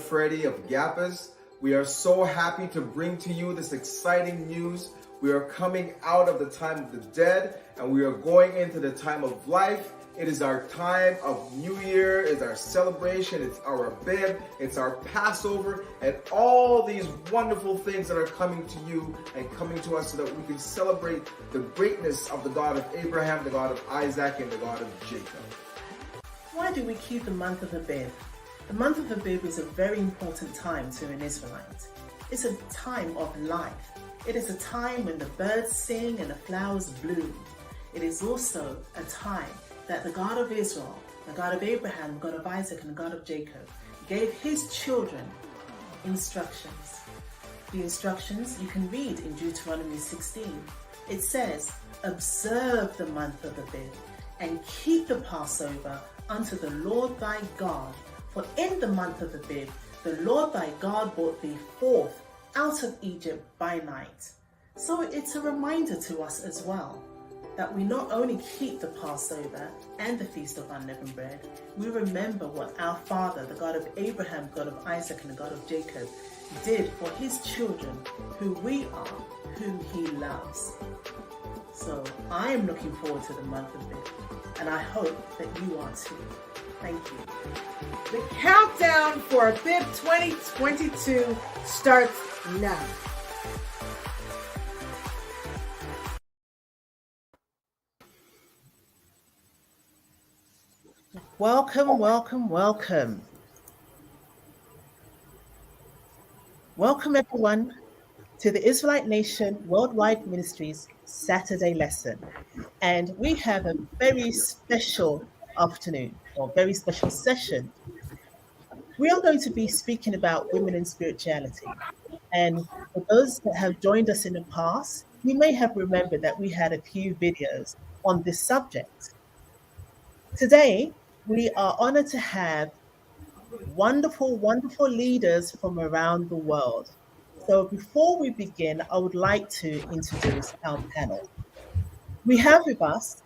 Freddie of Gappas. We are so happy to bring to you this exciting news. We are coming out of the time of the dead and we are going into the time of life. It is our time of New Year, it's our celebration, it's our Abib, it's our Passover, and all these wonderful things that are coming to you and coming to us so that we can celebrate the greatness of the God of Abraham, the God of Isaac, and the God of Jacob. Why do we keep the month of Abib? The month of Abib is a very important time to an Israelite. It's a time of life. It is a time when the birds sing and the flowers bloom. It is also a time that the God of Israel, the God of Abraham, the God of Isaac, and the God of Jacob gave his children instructions. The instructions you can read in Deuteronomy 16. It says, observe the month of Abib and keep the Passover unto the Lord thy God. For in the month of Abib, the Lord thy God brought thee forth out of Egypt by night. So it's a reminder to us as well that we not only keep the Passover and the Feast of Unleavened Bread, we remember what our Father, the God of Abraham, God of Isaac, and the God of Jacob, did for his children, who we are, whom he loves. So I am looking forward to the month of Abib, and I hope that you are too. Thank you. The countdown for Abib 2022 starts now. Welcome, welcome, welcome. Welcome everyone to the Israelite Nation Worldwide Ministries Saturday lesson. And we have a very special afternoon or very special session. We are going to be speaking about women in spirituality. And for those that have joined us in the past, you may have remembered that we had a few videos on this subject. Today, we are honored to have wonderful, wonderful leaders from around the world. So before we begin, I would like to introduce our panel. We have with us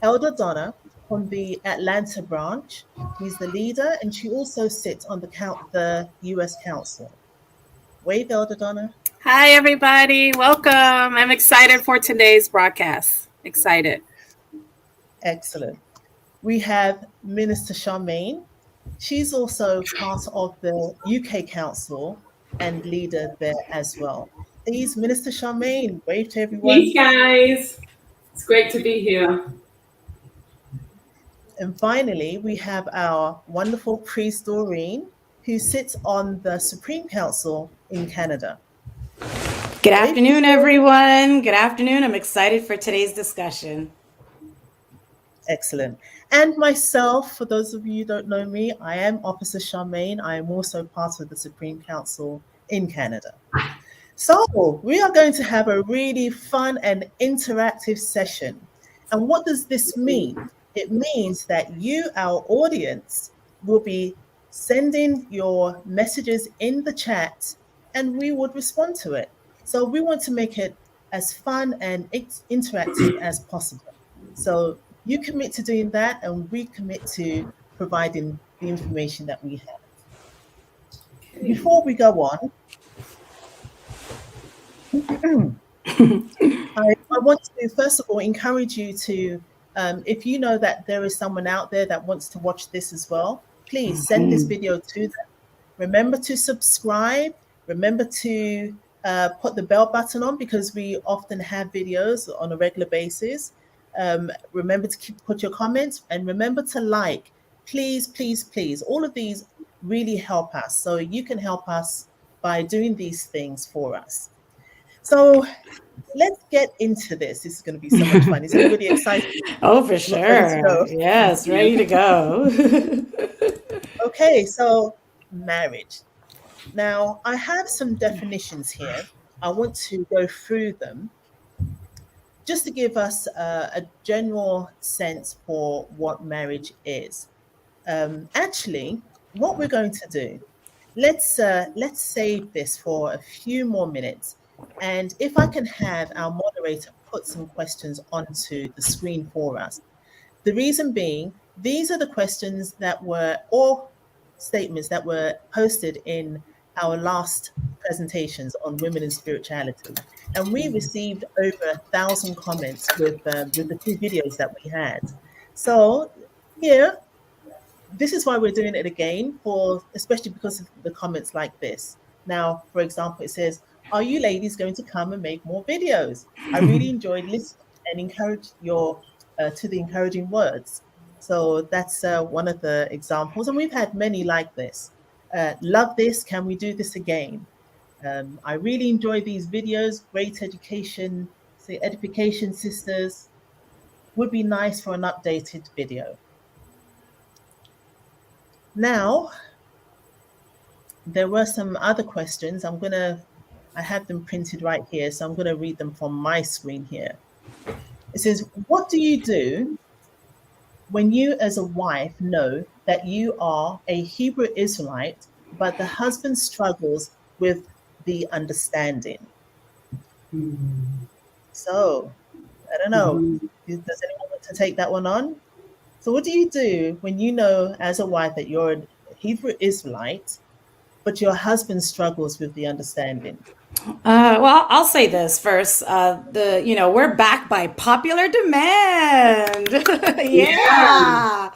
Elder Donna from the Atlanta branch. She's the leader and she also sits on the US Council. Wave, Elder Donna. Hi, everybody. Welcome. I'm excited for today's broadcast. Excited. Excellent. We have Minister Charmaine. She's also part of the UK Council and leader there as well. Please, Minister Charmaine, wave to everyone. Hey, guys. It's great to be here. And finally, we have our wonderful priest, Doreen, who sits on the Supreme Council in Canada. Good afternoon, everyone. Good afternoon. I'm excited for today's discussion. Excellent. And myself, for those of you who don't know me, I am Officer Charmaine. I am also part of the Supreme Council in Canada. So we are going to have a really fun and interactive session. And what does this mean? It means that you, our audience, will be sending your messages in the chat and we would respond to it. So we want to make it as fun and interactive as possible. So you commit to doing that and we commit to providing the information that we have. Okay. Before we go on, I want to first of all encourage you to, if you know that there is someone out there that wants to watch this as well, please send this video to them. Remember to subscribe. Remember to put the bell button on because we often have videos on a regular basis. Remember to put your comments and remember to like. Please, please, please. All of these really help us. So you can help us by doing these things for us. So let's get into this. This is going to be so much fun. Is everybody excited? Oh, for sure. Yes, ready to go. Okay, so marriage. Now, I have some definitions here. I want to go through them just to give us a general sense for what marriage is. Actually, what we're going to do, let's save this for a few more minutes. And if I can have our moderator put some questions onto the screen for us. The reason being, these are the questions that were, or statements that were posted in our last presentations on women and spirituality, and we received over 1,000 comments with the two videos that we had. So here, this is why we're doing it again, for especially because of the comments like this. Now, for example, it says, "Are you ladies going to come and make more videos? I really enjoyed listening and encourage your to the encouraging words." So that's one of the examples, and we've had many like this. Love this. Can we do this again? I really enjoy these videos. Great education, say edification, sisters. Would be nice for an updated video. Now, there were some other questions. I have them printed right here, so I'm gonna read them from my screen here. It says, what do you do when you as a wife know that you are a Hebrew Israelite, but the husband struggles with the understanding? So, I don't know, does anyone want to take that one on? So what do you do when you know as a wife that you're a Hebrew Israelite, but your husband struggles with the understanding? Well, I'll say this first. We're back by popular demand. Yeah.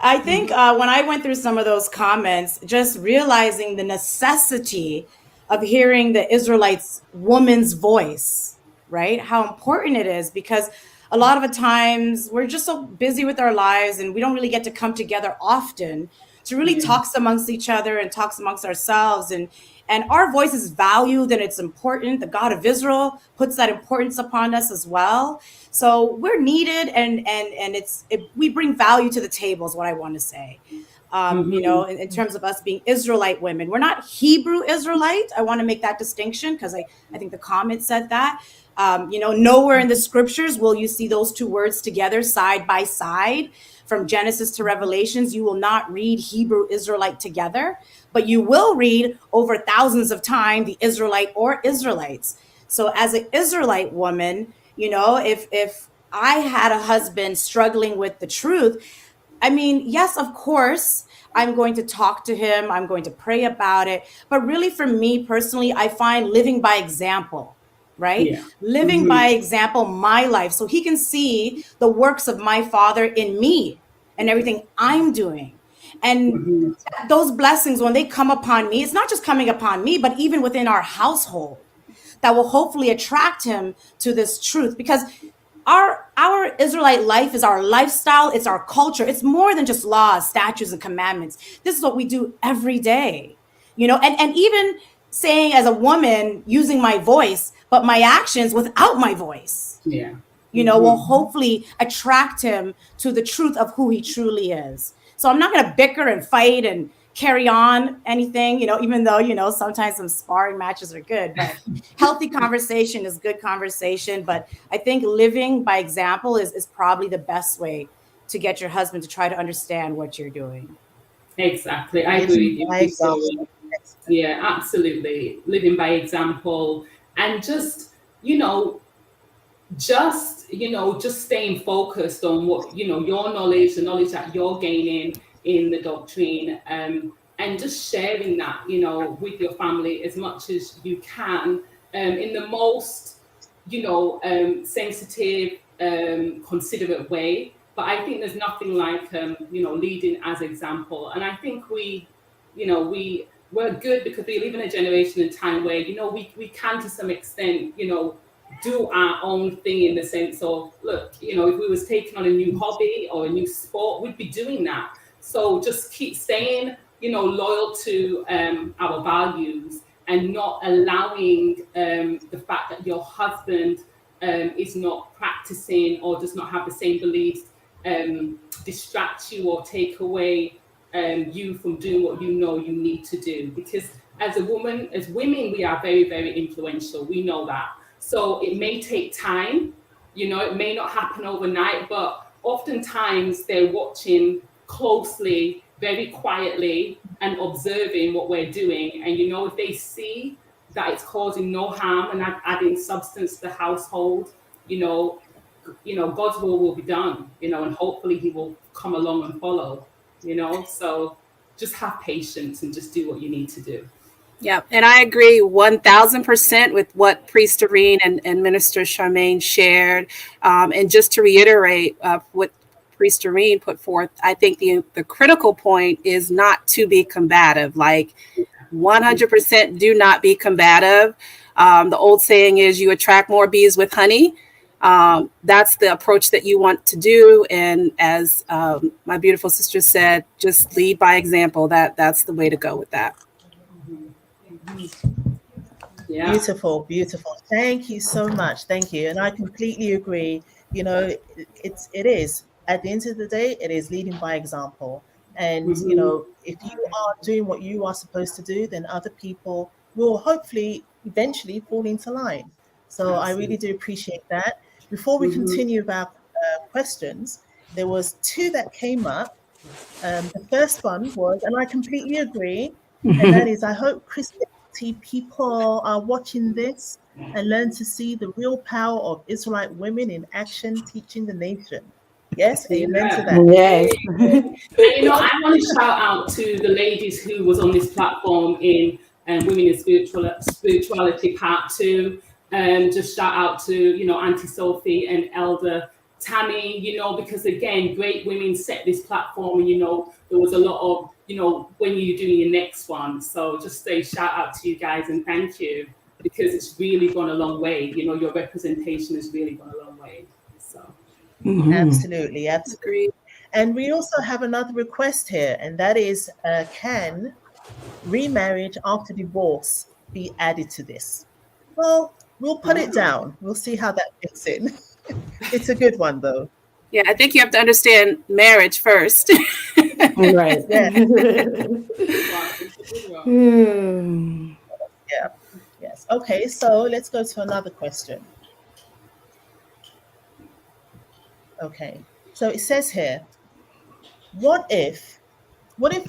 I think when I went through some of those comments, just realizing the necessity of hearing the Israelites' woman's voice, right? How important it is, because a lot of the times we're just so busy with our lives and we don't really get to come together often to really talk amongst each other and talk amongst ourselves. And our voice is valued and it's important. The God of Israel puts that importance upon us as well. So we're needed, and we bring value to the table is what I want to say. In terms of us being Israelite women, we're not Hebrew Israelite. I want to make that distinction because I think the comment said that. Nowhere in the scriptures will you see those two words together side by side. From Genesis to Revelations, you will not read Hebrew Israelite together, but you will read over thousands of times the Israelite or Israelites. So as an Israelite woman, if I had a husband struggling with the truth, I mean, yes, of course, I'm going to talk to him. I'm going to pray about it. But really, for me personally, I find living by example, right? Yeah. Living by example, my life, so he can see the works of my Father in me and everything I'm doing. And those blessings, when they come upon me, it's not just coming upon me, but even within our household, that will hopefully attract him to this truth. Because our Israelite life is our lifestyle, it's our culture. It's more than just laws, statutes, and commandments. This is what we do every day, and even saying as a woman, using my voice, but my actions without my voice, will hopefully attract him to the truth of who he truly is. So I'm not going to bicker and fight and carry on anything, even though, sometimes some sparring matches are good, but healthy conversation is good conversation. But I think living by example is probably the best way to get your husband to try to understand what you're doing. Exactly. I agree with you. Yeah, absolutely. Living by example, and just staying focused on what, your knowledge, the knowledge that you're gaining in the doctrine, and just sharing that, with your family as much as you can, in the most, sensitive, considerate way. But I think there's nothing like, leading as example. And I think we're good because we live in a generation and time where, we can to some extent, do our own thing, in the sense of, look, if we was taking on a new hobby or a new sport, we'd be doing that. So just keep staying, loyal to our values, and not allowing the fact that your husband is not practicing or does not have the same beliefs distract you or take away you from doing what you need to do. Because as women, we are very, very influential. We know that. So it may take time, it may not happen overnight, but oftentimes they're watching closely, very quietly, and observing what we're doing. And, if they see that it's causing no harm and adding substance to the household, God's will be done, and hopefully he will come along and follow, so just have patience and just do what you need to do. Yeah, and I agree 1000% with what Priest Doreen and Minister Charmaine shared. And just to reiterate what Priest Doreen put forth, I think the critical point is not to be combative. Like 100% do not be combative. The old saying is you attract more bees with honey. That's the approach that you want to do. And as my beautiful sister said, just lead by example. That's the way to go with that. Yeah. Beautiful, beautiful. Thank you so much. Thank you. And I completely agree. You know, it is at the end of the day, it is leading by example. And you know, if you are doing what you are supposed to do, then other people will hopefully eventually fall into line. So I really do appreciate that. Before we continue with our questions, there was two that came up. The first one was, and I completely agree, and that is, I hope Christianity people are watching this and learn to see the real power of Israelite women in action, teaching the nation. Yes, amen to that. Yes. And you know, I want to shout out to the ladies who was on this platform in Women in Spirituality Part 2. Just shout out to, you know, Auntie Sophie and Elder Tammy, you know, because again, great women set this platform, and you know, there was a lot of, you know, when you're doing your next one. So just say shout out to you guys and thank you, because it's really gone a long way. You know, your representation has really gone a long way. So Absolutely, absolutely. And we also have another request here, and that is, can remarriage after divorce be added to this? Well, we'll put it down. We'll see how that fits in. It's a good one, though. Yeah, I think you have to understand marriage first. Right. Yeah. Hmm. Yeah. Yes. Okay, so let's go to another question. Okay. So it says here, what if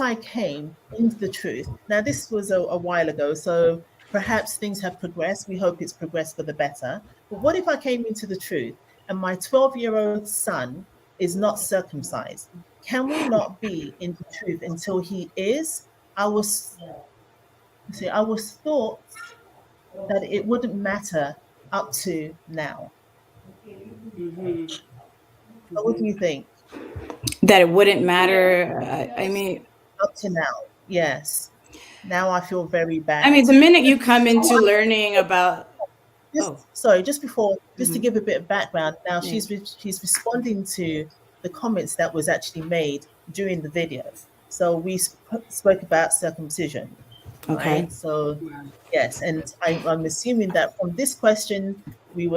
I came into the truth? Now, this was a while ago, so perhaps things have progressed. We hope it's progressed for the better. But what if I came into the truth and my 12-year-old son is not circumcised? Can we not be in the truth until he is? I was thought that it wouldn't matter up to now. What do you think? That it wouldn't matter. I mean, Up to now, yes. Now I feel very bad. I mean, the minute you come into learning about, Just before, just to give a bit of background. Now she's responding to the comments that was actually made during the video. So we spoke about circumcision. okay. Right? So yes, and I'm assuming that from this question, we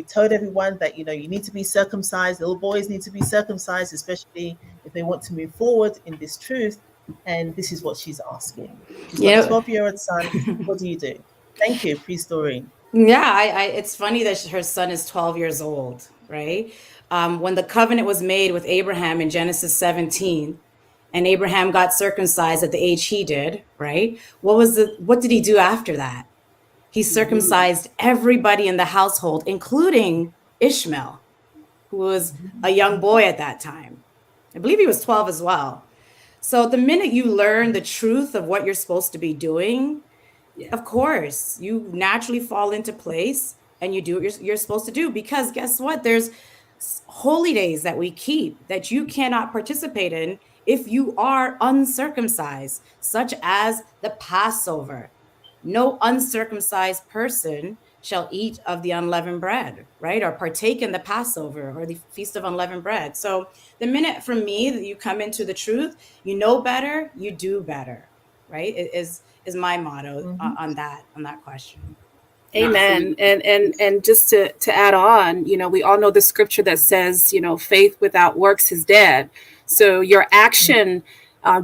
told everyone that, you know, you need to be circumcised. Little boys need to be circumcised, especially if they want to move forward in this truth. And this is what she's asking. She's got a 12-year-old son. What do you do? Thank you, Priest Doreen. Yeah, it's funny that her son is 12 years old, right? When the covenant was made with Abraham in Genesis 17, and Abraham got circumcised at the age he did, right? What did he do after that? He circumcised everybody in the household, including Ishmael, who was a young boy at that time. I believe he was 12 as well. So the minute you learn the truth of what you're supposed to be doing, of course, you naturally fall into place and you do what you're supposed to do. Because guess what? There's holy days that we keep that you cannot participate in if you are uncircumcised, such as the Passover. No uncircumcised person shall eat of the unleavened bread, right? Or partake in the Passover or the Feast of Unleavened Bread. So the minute for me that you come into the truth, you know better, you do better, right? It is my motto on that question. Amen. And just to add on, you know, we all know the scripture that says, you know, faith without works is dead. So your action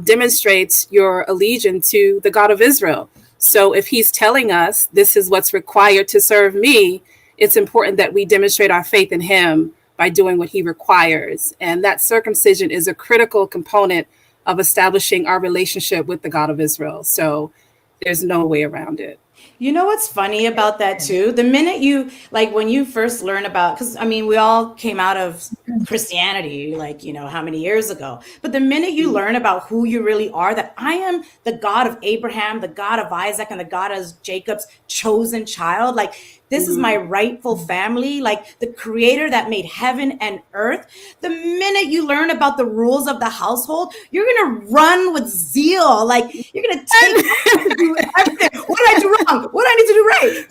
demonstrates your allegiance to the God of Israel. So if he's telling us this is what's required to serve me, it's important that we demonstrate our faith in him by doing what he requires. And that circumcision is a critical component of establishing our relationship with the God of Israel. So there's no way around it. You know what's funny about that too? The minute you, like, when you first learn about, because I mean, we all came out of Christianity, like, how many years ago. But the minute you learn about who you really are, that I am the God of Abraham, the God of Isaac, and the God of Jacob's chosen child, like, this is my rightful family, like the creator that made heaven and earth. The minute you learn about the rules of the household, you're going to run with zeal. Like, you're going to take to do everything. What did I do wrong? What do I need to do right?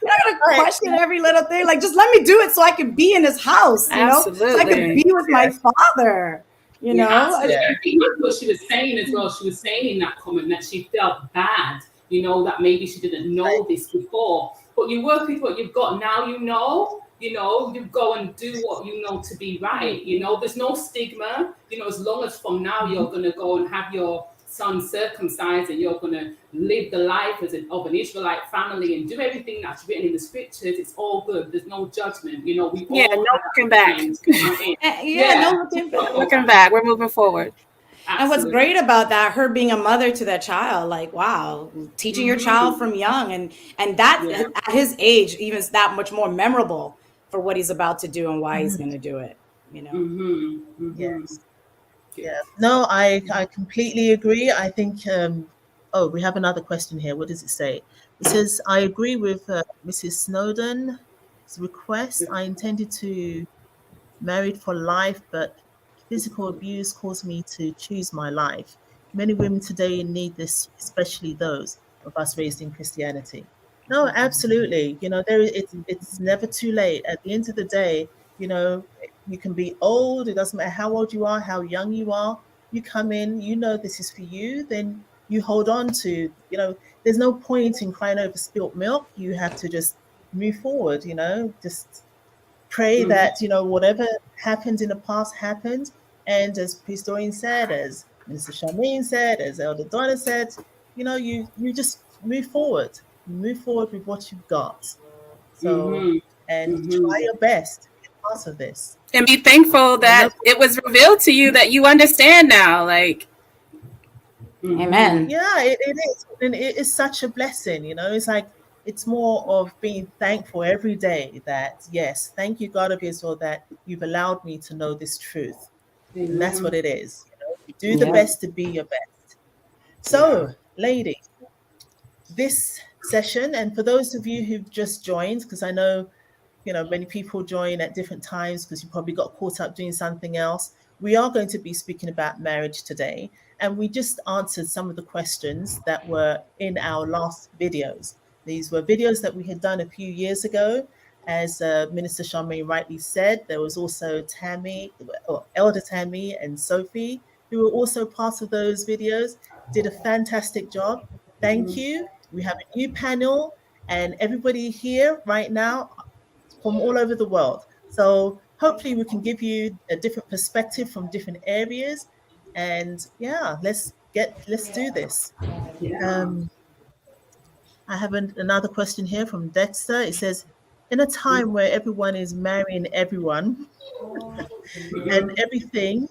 You're not going to question every little thing. Like, just let me do it so I can be in his house, Absolutely. so I can be with my father, Absolutely. I think that's what she was saying as well. She was saying in that comment that she felt bad, that maybe she didn't know this before. But you work with what you've got now, you go and do what you know to be right. There's no stigma, as long as from now you're going to go and have your son circumcised and you're going to live the life of an Israelite family and do everything that's written in the scriptures. It's all good. There's no judgment. We all no looking back. No looking back. Looking back. We're moving forward. Absolutely. And what's great about that, her being a mother to that child, like, wow, teaching your child from young, and that at his age, even is that much more memorable for what he's about to do and why he's going to do it. Yes. Yeah. No, I completely agree. I think. We have another question here. What does it say? It says, I agree with Mrs. Snowden's request. I intended to married for life, but physical abuse caused me to choose my life. Many women today need this, especially those of us raised in Christianity. No, absolutely. It's never too late. At the end of the day, you can be old. It doesn't matter how old you are, how young you are. You come in, this is for you, then you hold on to, there's no point in crying over spilt milk. You have to just move forward, just pray that, whatever happened in the past happened. And as Priest Doreen said, as Minister Charmaine said, as Elder Donna said, you just move forward. Move forward with what you've got. So, try your best to be part of this. And be thankful that it was revealed to you that you understand now. Like, amen. Yeah, it is. And it is such a blessing, It's like, it's more of being thankful every day that, yes, thank you, God of Israel, that you've allowed me to know this truth. And that's what it is. Do the best to be your best. So, ladies, this session, and for those of you who've just joined, because I know, many people join at different times because you probably got caught up doing something else. We are going to be speaking about marriage today. And we just answered some of the questions that were in our last videos. These were videos that we had done a few years ago. As Minister Charmaine rightly said, there was also Elder Tammy and Sophie, who were also part of those videos, did a fantastic job. Thank you. We have a new panel and everybody here right now from all over the world. So hopefully we can give you a different perspective from different areas. And let's do this. I have another question here from Dexter. It says, in a time where everyone is marrying everyone and everything,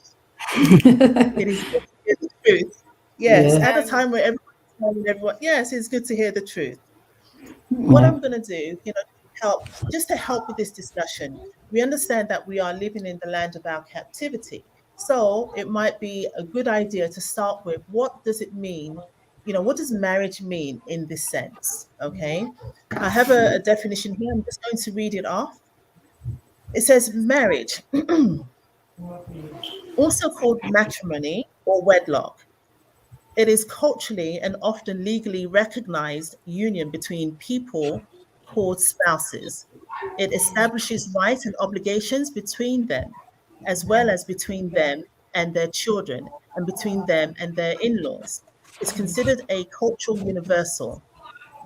it is good to hear the truth. Yes, at a time where everyone is marrying everyone, yes, it's good to hear the truth. What I'm going to do, to help with this discussion, we understand that we are living in the land of our captivity. So it might be a good idea to start with, what does it mean? What does marriage mean in this sense? Okay. I have a definition here. I'm just going to read it off. It says marriage, also called matrimony or wedlock. It is culturally and often legally recognized union between people called spouses. It establishes rights and obligations between them, as well as between them and their children, and between them and their in-laws. It's considered a cultural universal,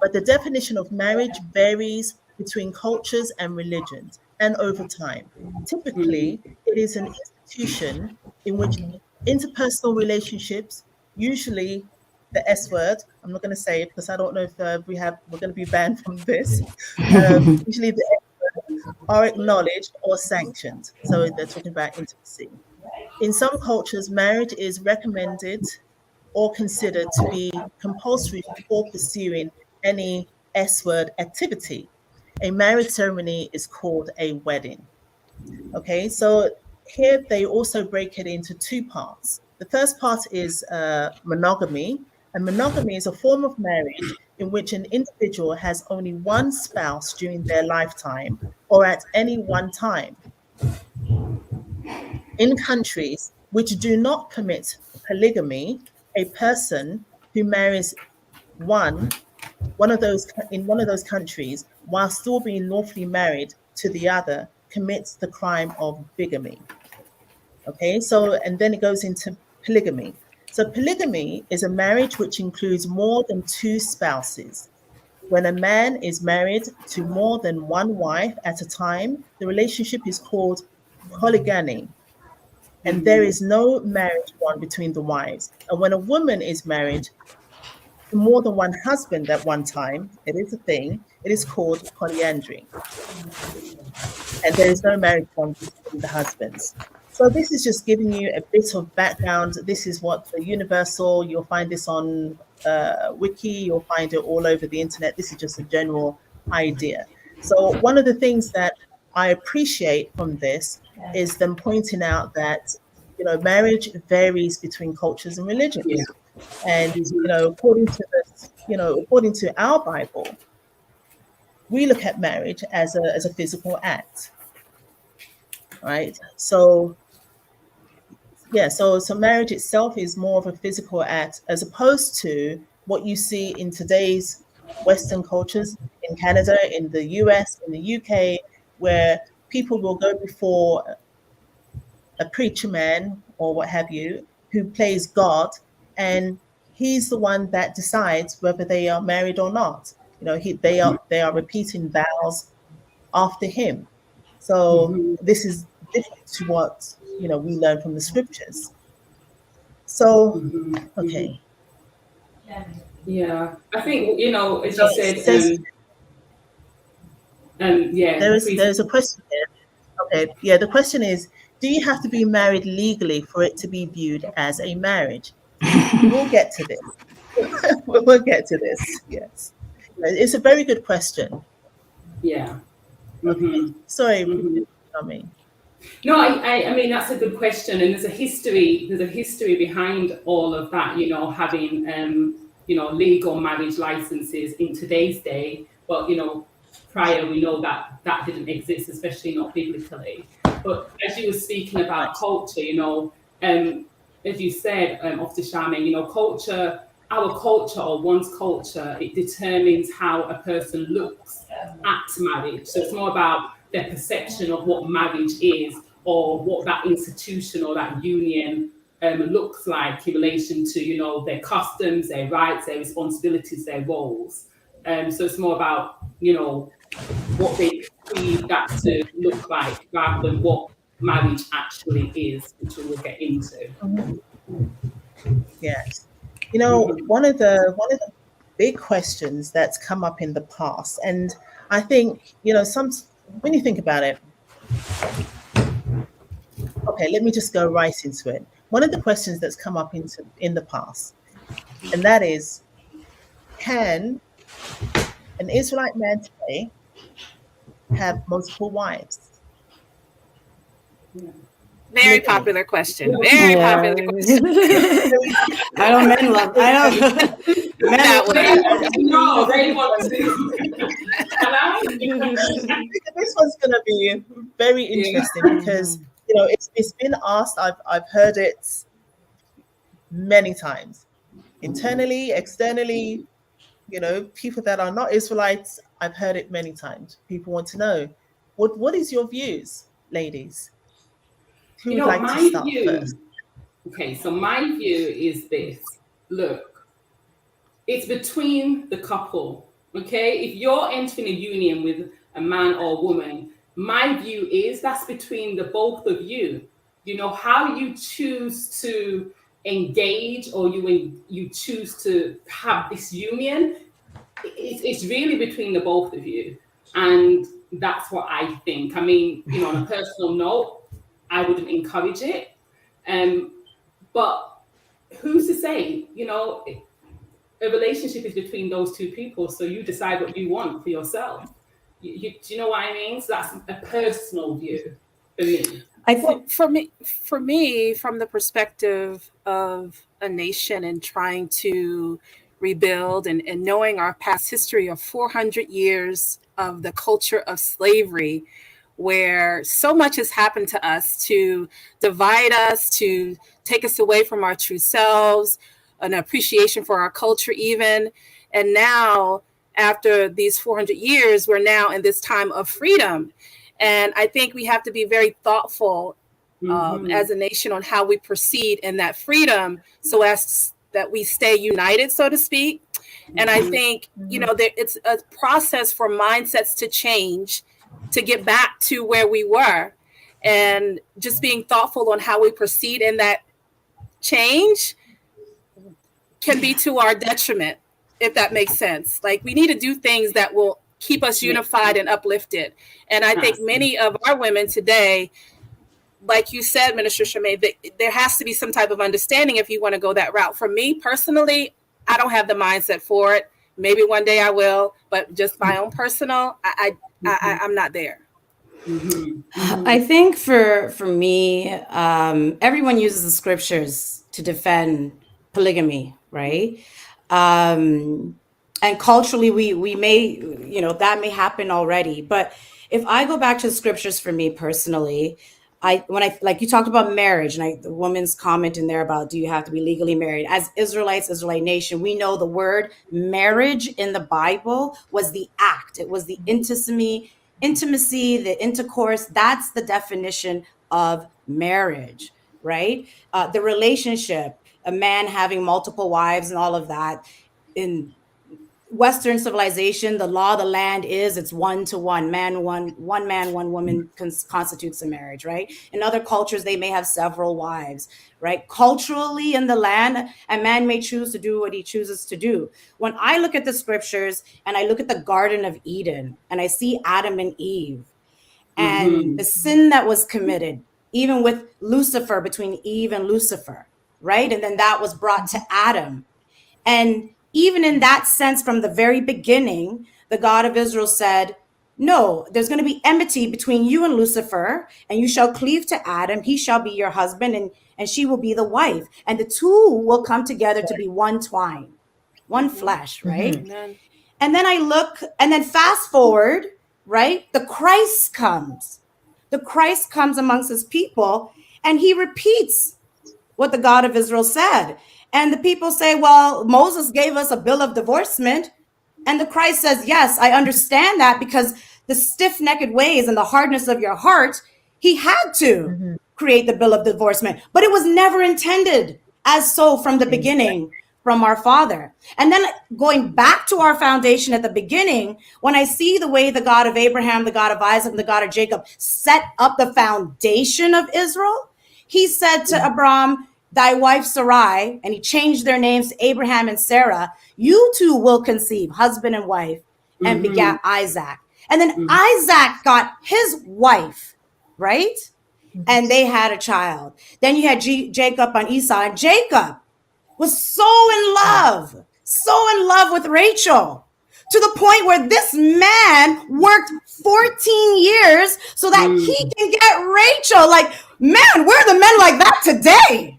but the definition of marriage varies between cultures and religions and over time. Typically, it is an institution in which interpersonal relationships, usually the S word, I'm not going to say it because I don't know if we're going to be banned from this. Usually the S word are acknowledged or sanctioned. So they're talking about intimacy. In some cultures, marriage is recommended or considered to be compulsory before pursuing any S-word activity. A marriage ceremony is called a wedding. Okay, so here they also break it into two parts. The first part is monogamy, and monogamy is a form of marriage in which an individual has only one spouse during their lifetime or at any one time. In countries which do not permit polygamy, a person who marries one of those in one of those countries while still being lawfully married to the other commits the crime of bigamy. Okay, so and then it goes into polygamy. So polygamy is a marriage which includes more than two spouses. When a man is married to more than one wife at a time, the relationship is called polygyny, and there is no marriage bond between the wives. And when a woman is married to more than one husband at one time, it is a thing, it is called polyandry. And there is no marriage bond between the husbands. So this is just giving you a bit of background. This is what the universal, you'll find this on Wiki, you'll find it all over the internet. This is just a general idea. So one of the things that I appreciate from this is them pointing out that, you know, marriage varies between cultures and religions. Yeah. And, you know, according to our Bible, we look at marriage as a physical act, right? So, yeah, so marriage itself is more of a physical act as opposed to what you see in today's Western cultures, in Canada, in the US, in the UK, where people will go before a preacher man or what have you, who plays God, and he's the one that decides whether they are married or not. You know, they are repeating vows after him. So this is different to what, you know, we learn from the scriptures. So, okay. Yeah, I think, you know, as you said, yeah. There's a question here. Okay, yeah, the question is, do you have to be married legally for it to be viewed as a marriage? We'll get to this. We'll get to this, yes. It's a very good question. Yeah. Okay. Sorry, I mean. No, I mean, that's a good question. And there's a history behind all of that, you know, having, you know, legal marriage licenses in today's day. But, you know, prior, we know that didn't exist, especially not biblically. But as you were speaking about culture, you know, as you said, Officer Charmaine, you know, culture, our culture or one's culture, it determines how a person looks at marriage. So it's more about their perception of what marriage is or what that institution or that union looks like in relation to, you know, their customs, their rights, their responsibilities, their roles. So it's more about, you know, what they perceive that to look like rather than what marriage actually is, which we will get into. Yes. You know, one of the big questions that's come up in the past, and I think, you know, when you think about it, okay, let me just go right into it. One of the questions that's come up in the past, and that is, can an Israelite man today have multiple wives? Very popular question. Very popular question. I don't men love. I don't. No, they want to. This one's going to be very interesting because, you know, it's been asked. I've heard it many times, internally, externally. You know, people that are not Israelites, I've heard it many times. People want to know, what is your views, ladies? Who would like to start first? Okay, so my view is this. Look, it's between the couple, okay? If you're entering a union with a man or a woman, my view is that's between the both of you. You know, how you choose to engage or you choose to have this union, it's really between the both of you. And that's what I think. I mean, you know, on a personal note, I wouldn't encourage it. But who's to say, you know, a relationship is between those two people. So you decide what you want for yourself. Do you know what I mean? So that's a personal view for me. I think For me, from the perspective of a nation and trying to rebuild and knowing our past history of 400 years of the culture of slavery, where so much has happened to us to divide us, to take us away from our true selves, an appreciation for our culture, even. And now, after these 400 years, we're now in this time of freedom. And I think we have to be very thoughtful as a nation on how we proceed in that freedom so as that we stay united, so to speak. And I think, it's a process for mindsets to change to get back to where we were, and just being thoughtful on how we proceed in that change can be to our detriment, if that makes sense. Like, we need to do things that will keep us unified and uplifted. And I think many of our women today, like you said, Minister Charmaine, there has to be some type of understanding if you want to go that route. For me personally, I don't have the mindset for it. Maybe one day I will, but just my own personal, I'm not there. I think for me, everyone uses the scriptures to defend polygamy, right? And culturally, we may, that may happen already. But if I go back to the scriptures for me personally, like you talked about marriage, and the woman's comment in there about, do you have to be legally married? As Israelites, Israelite nation, we know the word marriage in the Bible was the act. It was the intimacy, the intercourse. That's the definition of marriage, right? The relationship, a man having multiple wives and all of that. In Western civilization, the law of the land is it's 1-to-1, one man, one woman constitutes a marriage, right? In other cultures, they may have several wives, right? Culturally in the land, a man may choose to do what he chooses to do. When I look at the scriptures and I look at the Garden of Eden and I see Adam and Eve and the sin that was committed, even with Lucifer, between Eve and Lucifer, right? And then that was brought to Adam. And even in that sense, from the very beginning, the God of Israel said, no, there's going to be enmity between you and Lucifer, and you shall cleave to Adam. He shall be your husband, and she will be the wife. And the two will come together to be one twine, one flesh, right? And then I look, and then fast forward, right? The Christ comes. The Christ comes amongst his people, and he repeats what the God of Israel said. And the people say, well, Moses gave us a bill of divorcement. And the Christ says, yes, I understand that, because the stiff-necked ways and the hardness of your heart, he had to create the bill of divorcement. But it was never intended as so from the beginning from our Father. And then going back to our foundation at the beginning, when I see the way the God of Abraham, the God of Isaac, and the God of Jacob set up the foundation of Israel, he said to Abraham, thy wife Sarai, and he changed their names to Abraham and Sarah, you two will conceive, husband and wife, and begat Isaac. And then Isaac got his wife, right? And they had a child. Then you had Jacob on Esau, and Jacob was so in love with Rachel, to the point where this man worked 14 years so that he can get Rachel. Like, man, where are the men like that today?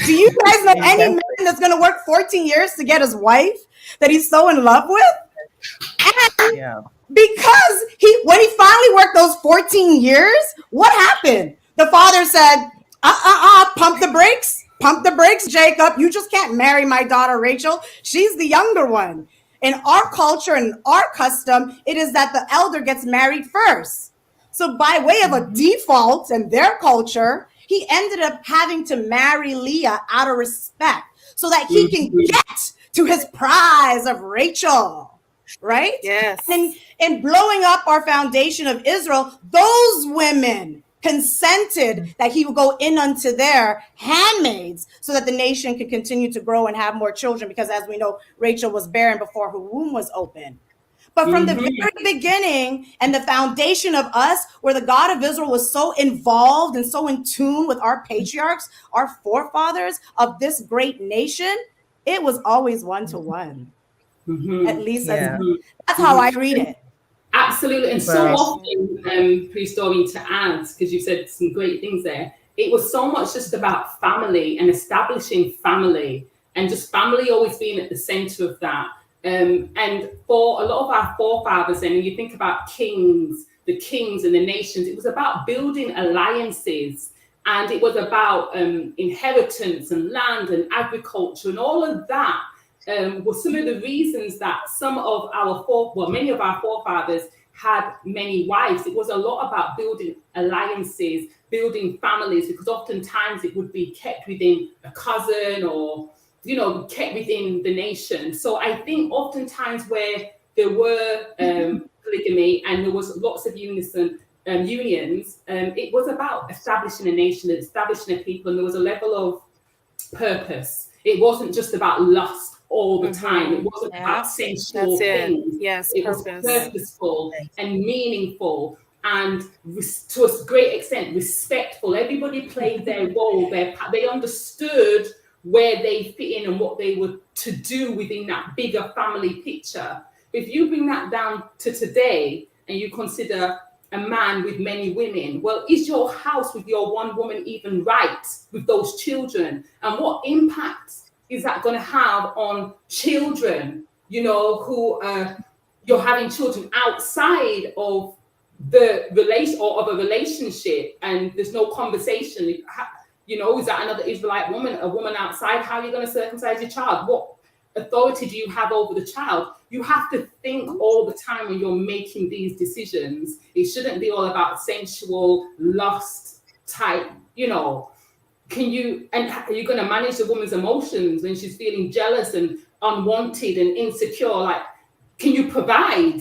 Do you guys know any man that's going to work 14 years to get his wife that he's so in love with? And because when he finally worked those 14 years, what happened? The father said, pump the brakes, Jacob. You just can't marry my daughter, Rachel. She's the younger one. In our culture and our custom, it is that the elder gets married first. So by way of a default in their culture, he ended up having to marry Leah out of respect so that he can get to his prize of Rachel, right? Yes. And in blowing up our foundation of Israel, those women consented that he would go in unto their handmaids so that the nation could continue to grow and have more children, because as we know, Rachel was barren before her womb was open. But from the very beginning and the foundation of us, where the God of Israel was so involved and so in tune with our patriarchs, our forefathers of this great nation, it was always one-to-one. At least Yeah. that's how I read it. Absolutely. And so Right. often, Priest Doreen, to add, because you said some great things there, it was so much just about family and establishing family, and just family always being at the center of that. And for a lot of our forefathers, and you think about the kings and the nations, it was about building alliances, and it was about inheritance and land and agriculture, and all of that were some of the reasons that many of our forefathers had many wives. It was a lot about building alliances, building families, because oftentimes it would be kept within a cousin or, kept within the nation. So I think oftentimes where there were polygamy and there was lots of unions, it was about establishing a nation, establishing a people, and there was a level of purpose. It wasn't just about lust all the time. It wasn't about sensual things. Yes, it was purposeful and meaningful, and to a great extent respectful. Everybody played their role. They understood where they fit in and what they were to do within that bigger family picture. If you bring that down to today and you consider a man with many women, well, is your house with your one woman even right with those children? And what impact is that going to have on children, who you're having children outside of the relation or of a relationship, and there's no conversation? Is that another Israelite woman, a woman outside? How are you going to circumcise your child? What authority do you have over the child? You have to think all the time when you're making these decisions. It shouldn't be all about sensual lust type, are you going to manage the woman's emotions when she's feeling jealous and unwanted and insecure? Like, can you provide?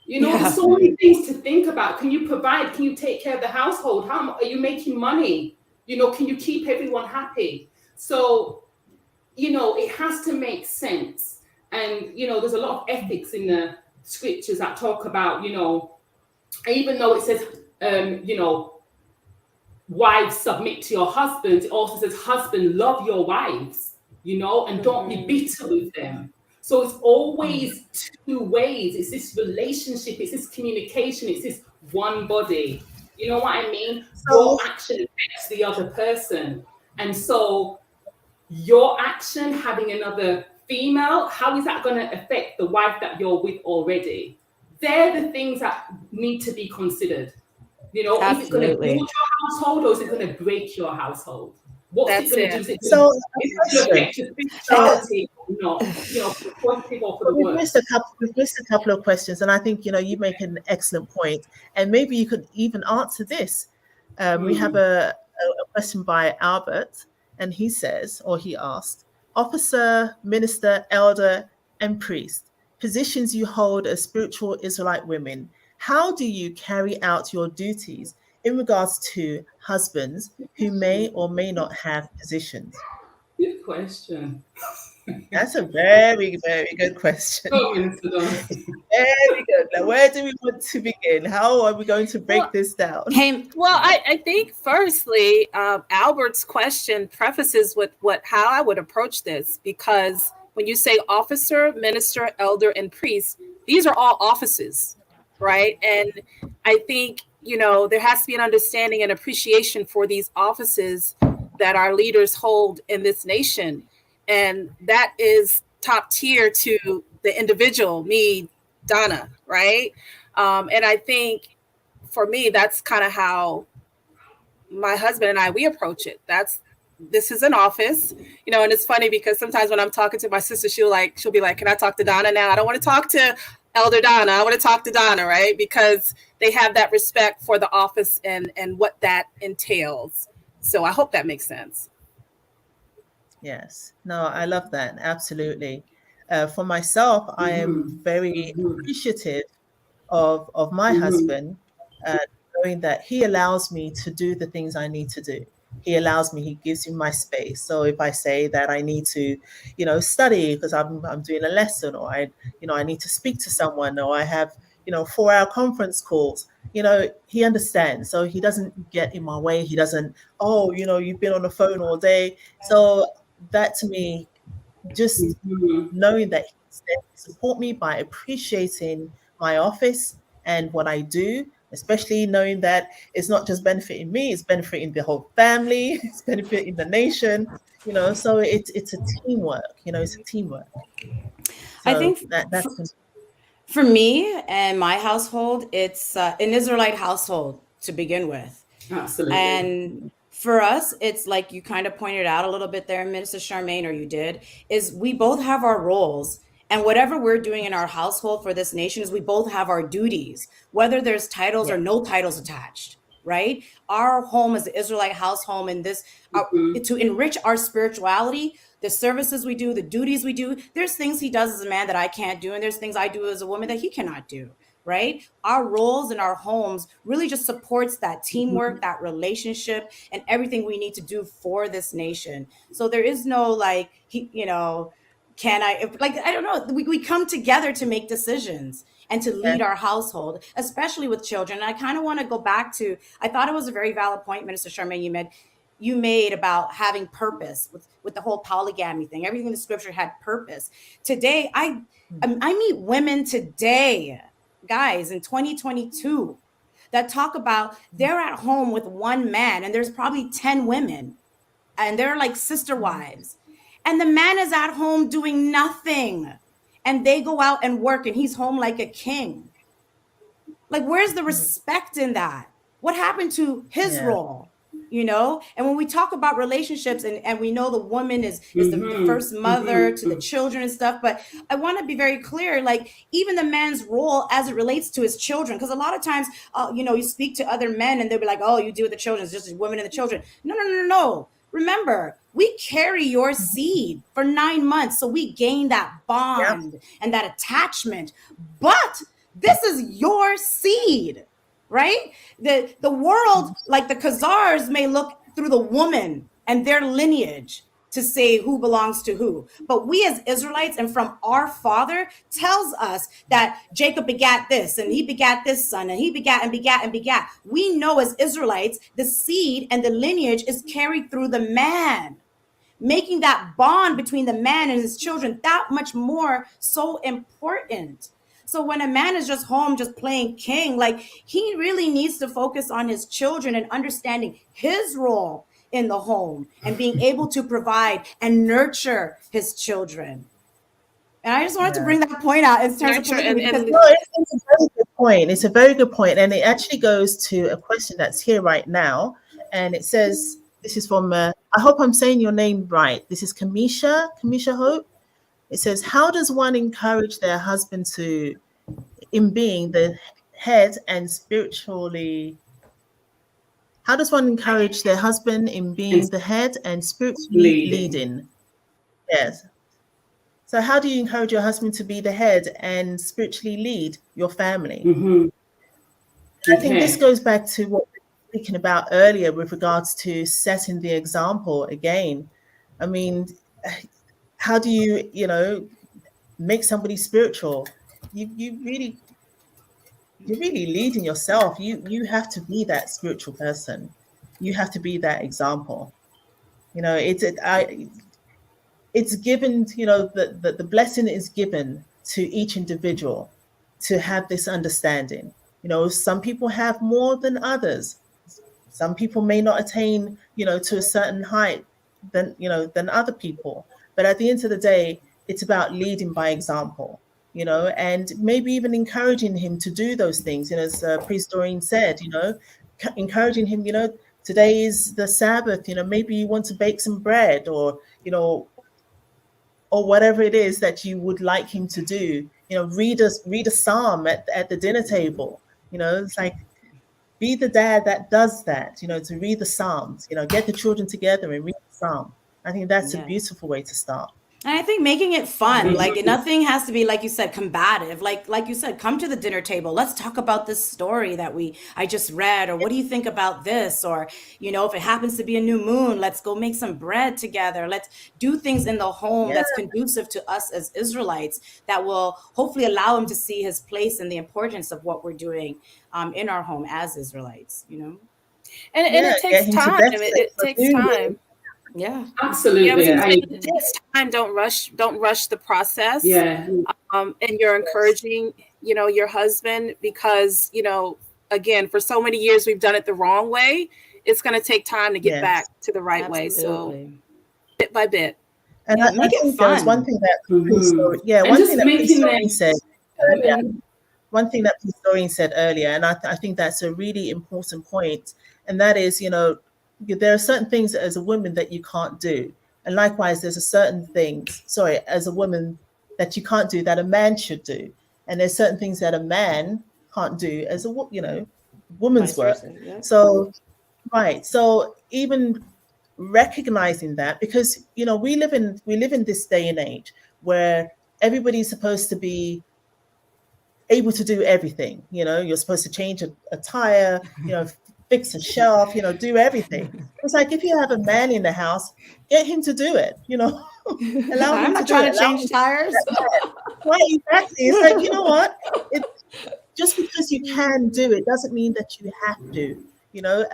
There's so many things to think about. Can you provide? Can you take care of the household? How are you making money? Can you keep everyone happy? So, it has to make sense. And, there's a lot of ethics in the scriptures that talk about, even though it says, wives submit to your husbands, it also says, husband, love your wives, and don't be bitter with them. So it's always two ways. It's this relationship, it's this communication, it's this one body. You know what I mean? Your action affects the other person. And so your action having another female, how is that going to affect the wife that you're with already? They're the things that need to be considered. Is it going to build your household, or is it going to break your household? What's it going to do? Is it going to affect your spirituality or not? Positive or for the worse? We've missed a couple of questions, and I think you make an excellent point, and maybe you could even answer this. We have a question by Albert, and he says, or he asked, officer, minister, elder, and priest, positions you hold as spiritual Israelite women, how do you carry out your duties in regards to husbands who may or may not have positions? Good question. That's a very, very good question. Very good. Now, where do we want to begin? How are we going to break this down? I think firstly, Albert's question prefaces with how I would approach this, because when you say officer, minister, elder, and priest, these are all offices, right? And I think, there has to be an understanding and appreciation for these offices that our leaders hold in this nation. And that is top tier to the individual, me, Donna, right? And I think for me, that's kind of how my husband and I, we approach it. This is an office, and it's funny because sometimes when I'm talking to my sister, she'll be like, can I talk to Donna now? I don't want to talk to Elder Donna. I want to talk to Donna, right? Because they have that respect for the office and what that entails. So I hope that makes sense. Yes. No, I love that. Absolutely. For myself, I am very appreciative of my husband, knowing that he allows me to do the things I need to do. He allows me, he gives me my space. So if I say that I need to, study because I'm doing a lesson, or I need to speak to someone, or I have, 4-hour conference calls, he understands. So he doesn't get in my way. He doesn't, you've been on the phone all day. So that to me just knowing that he's there to support me by appreciating my office and what I do, especially knowing that it's not just benefiting me, it's benefiting the whole family, it's benefiting the nation, so it's a teamwork, it's a teamwork. I So think that's for me and my household, it's an Israelite household to begin with. Absolutely. And for us, it's like you kind of pointed out a little bit there, Minister Charmaine, or you did, is we both have our roles. And whatever we're doing in our household for this nation is we both have our duties, whether there's titles or no titles attached, right? Our home is the Israelite house home, and this to enrich our spirituality, the services we do, the duties we do. There's things he does as a man that I can't do, and there's things I do as a woman that he cannot do, right? Our roles in our homes really just supports that teamwork, that relationship, and everything we need to do for this nation. So there is no I don't know, we come together to make decisions and to lead our household, especially with children. And I kind of want to go back to, I thought it was a very valid point, Minister Charmaine, you made about having purpose with the whole polygamy thing. Everything in the scripture had purpose. Today, I meet women today, guys, in 2022, that talk about they're at home with one man and there's probably 10 women and they're like sister wives. And the man is at home doing nothing. And they go out and work and he's home like a king. Like, where's the respect in that? What happened to his role? And when we talk about relationships and we know the woman is the first mother to the children and stuff, but I want to be very clear, like even the man's role as it relates to his children, because a lot of times, you speak to other men and they'll be like, oh, you deal with the children, it's just the women and the children. No. Remember, we carry your seed for 9 months, so we gain that bond and that attachment. But this is your seed, right? The world, like the Khazars, may look through the woman and their lineage to say who belongs to who. But we as Israelites and from our father tells us that Jacob begat this and he begat this son and he begat and begat and begat. We know as Israelites, the seed and the lineage is carried through the man, making that bond between the man and his children that much more so important. So when a man is just home, just playing king, like he really needs to focus on his children and understanding his role in the home and being able to provide and nurture his children. And I just wanted to bring that point out in terms of polygamy. It's a very good point. It's a very good point. And it actually goes to a question that's here right now. And it says, this is from, I hope I'm saying your name right. This is Kamisha Hope. It says, how does one encourage their husband in being the head and spiritually, how does one encourage their husband in being the head and spiritually leading? Yes. So how do you encourage your husband to be the head and spiritually lead your family? I think this goes back to what we were speaking about earlier with regards to setting the example again. I mean, how do you, make somebody spiritual? You're really leading yourself. You have to be that spiritual person. You have to be that example. It's given, the blessing is given to each individual to have this understanding. Some people have more than others. Some people may not attain, to a certain height than other people. But at the end of the day, it's about leading by example, and maybe even encouraging him to do those things. As Priest Doreen said, encouraging him, today is the Sabbath, maybe you want to bake some bread or whatever it is that you would like him to do, read a psalm at the dinner table. It's like, be the dad that does that, to read the Psalms, get the children together and read the Psalm. I think that's a beautiful way to start. And I think making it fun, like nothing has to be, like you said, combative. Like you said, come to the dinner table. Let's talk about this story that I just read, or what do you think about this? Or, if it happens to be a new moon, let's go make some bread together. Let's do things in the home that's conducive to us as Israelites that will hopefully allow him to see his place and the importance of what we're doing in our home as Israelites, And it takes time. It takes time. Yeah. Absolutely. Yeah, I was gonna say, I, it takes time. Don't rush the process. yeah. And you're encouraging, your husband because, again, for so many years we've done it the wrong way. It's going to take time to get back Yes. to the right way. So Absolutely. bit by bit. And Yeah, I make it think there was one fun. thing that Mhm. And one thing just that Priest making Doreen them. said earlier. One thing that Priest Doreen said earlier, and I think that's a really important point, and that is, there are certain things as a woman that you can't do, and likewise, there's a certain things, as a woman that you can't do that a man should do, and there's certain things that a man can't do as woman's Vice work. versa. Yeah. So, right. So even recognizing that, because we live in this day and age where everybody's supposed to be able to do everything. You're supposed to change a tire, fix a shelf, do everything. It's like if you have a man in the house, get him to do it. Allow him I'm to not do it. trying to change tires. Right, exactly. It's like, you know what? It just because you can do it doesn't mean that you have to.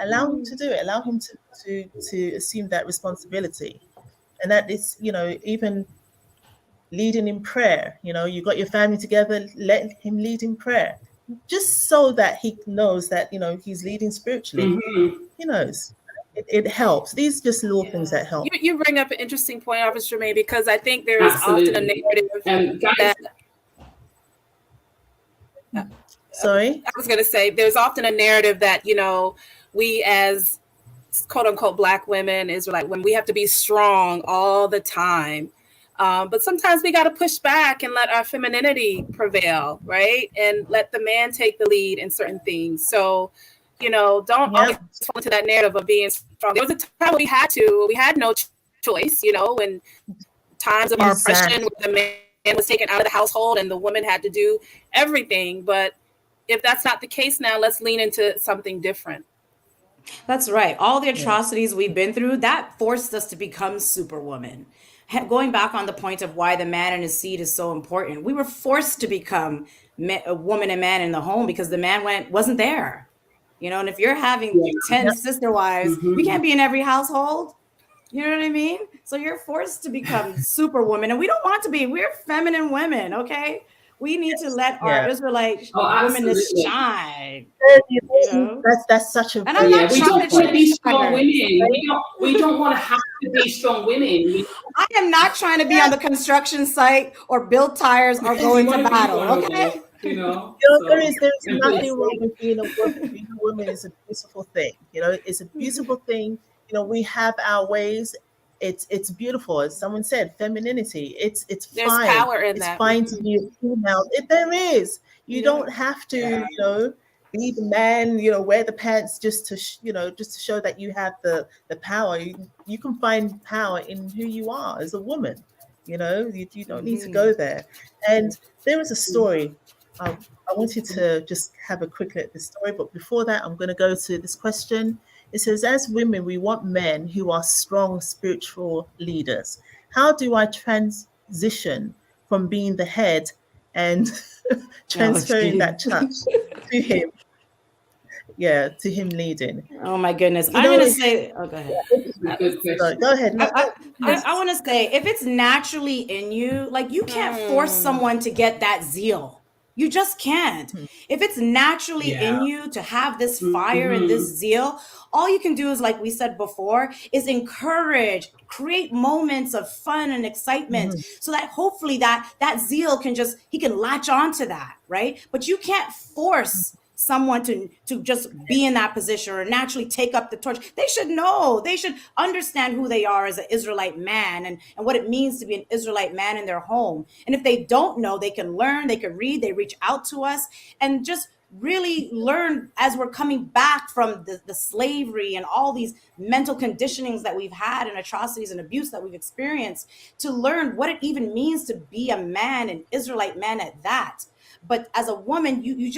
Allow him to do it. Allow him to assume that responsibility, and that is, even leading in prayer. You got your family together, let him lead in prayer, just so that he knows that he's leading spiritually. Mhm. He knows it helps. These just little things that help. You bring up an interesting point, Officer Jermaine, because I think there is often a Absolutely. narrative Guys, that Sorry. I was going to say there's often a narrative that we as quote unquote Black women, Israelite women, we have to be strong all the time. But sometimes we got to push back and let our femininity prevail, right? And let the man take the lead in certain things. So, don't always fall into that narrative of being strong. There was a time we had no choice, in times of our oppression, where the man was taken out of the household and the woman had to do everything. But if that's not the case now, let's lean into something different. That's right. All the atrocities we've been through, that forced us to become superwoman. Going back on the point of why the man and his seed is so important, we were forced to become a woman and man in the home because the man wasn't there. And if you're having 10 sister wives, we can't be in every household. You know what I mean? So you're forced to become superwoman, and we don't want to be. We're feminine women, okay? We need to let our Israelite womanness shine. That's such a. And I'm not we trying don't to want to be change strong genders. women. We don't want to have to be strong women. I am not trying to be on the construction site or build tires or go into battle. Okay. There is nothing wrong with being a woman. Being a woman is a beautiful thing. It's a beautiful thing. We have our ways. It's beautiful. As someone said, femininity. It's There's fine. power in it's that. fine to be a female. There is. You don't have to, be the man, wear the pants just to show that you have the power. You can find power in who you are as a woman. You don't need to go there. And there was a story. I wanted to just have a quick look at this story, but before that, I'm going to go to this question. It says, as women, we want men who are strong spiritual leaders. How do I transition from being the head and transferring that touch to him? Yeah, to him leading. Oh my goodness. I'm going to say, go ahead. Go ahead. I want to say, if it's naturally in you, like you can't force someone to get that zeal. You just can't. If it's naturally in you to have this fire and this zeal, all you can do is, like we said before, is encourage, create moments of fun and excitement so that hopefully that zeal he can latch onto that, right? But you can't force someone to just be in that position or naturally take up the torch. They should know. They should understand who they are as an Israelite man and what it means to be an Israelite man in their home. And if they don't know, they can learn, they can read, they reach out to us and just really learn as we're coming back from the slavery and all these mental conditionings that we've had and atrocities and abuse that we've experienced, to learn what it even means to be a man, an Israelite man at that. But as a woman, you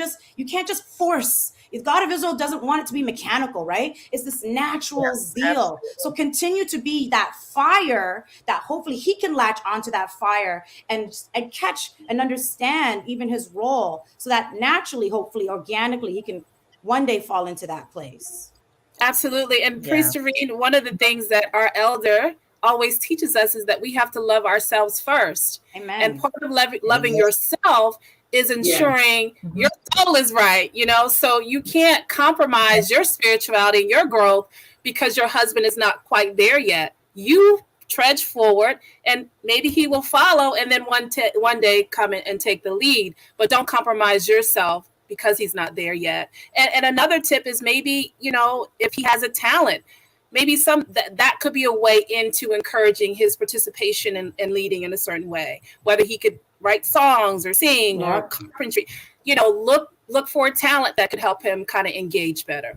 can't just force. The God of Israel doesn't want it to be mechanical, right? It's this natural zeal. So continue to be that fire that hopefully he can latch onto that fire and catch and understand even his role so that naturally, hopefully, organically, he can one day fall into that place. Absolutely. And Yeah. Priest Doreen, one of the things that our elder always teaches us is that we have to love ourselves first. Amen. And part of loving yourself is ensuring your soul is right, so you can't compromise your spirituality and your growth because your husband is not quite there yet. You trudge forward and maybe he will follow and then one day come in and take the lead, but don't compromise yourself because he's not there yet. And another tip is maybe, if he has a talent, maybe that could be a way into encouraging his participation in leading in a certain way, whether he could write songs or sing or carpentry, look for a talent that could help him kind of engage better.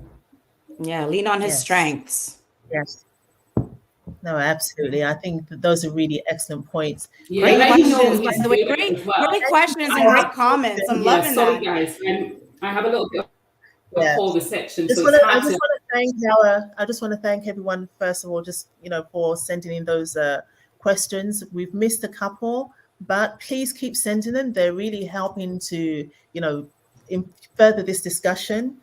Yeah, lean on his strengths. Yes. No, absolutely. I think that those are really excellent points. Great questions, by the way. Great questions and great comments. I'm loving sorry, that. guys. I have a little bit of a call reception. I just want to thank everyone, first of all, just, for sending in those questions. We've missed a couple, but please keep sending them. They're really helping to, further this discussion.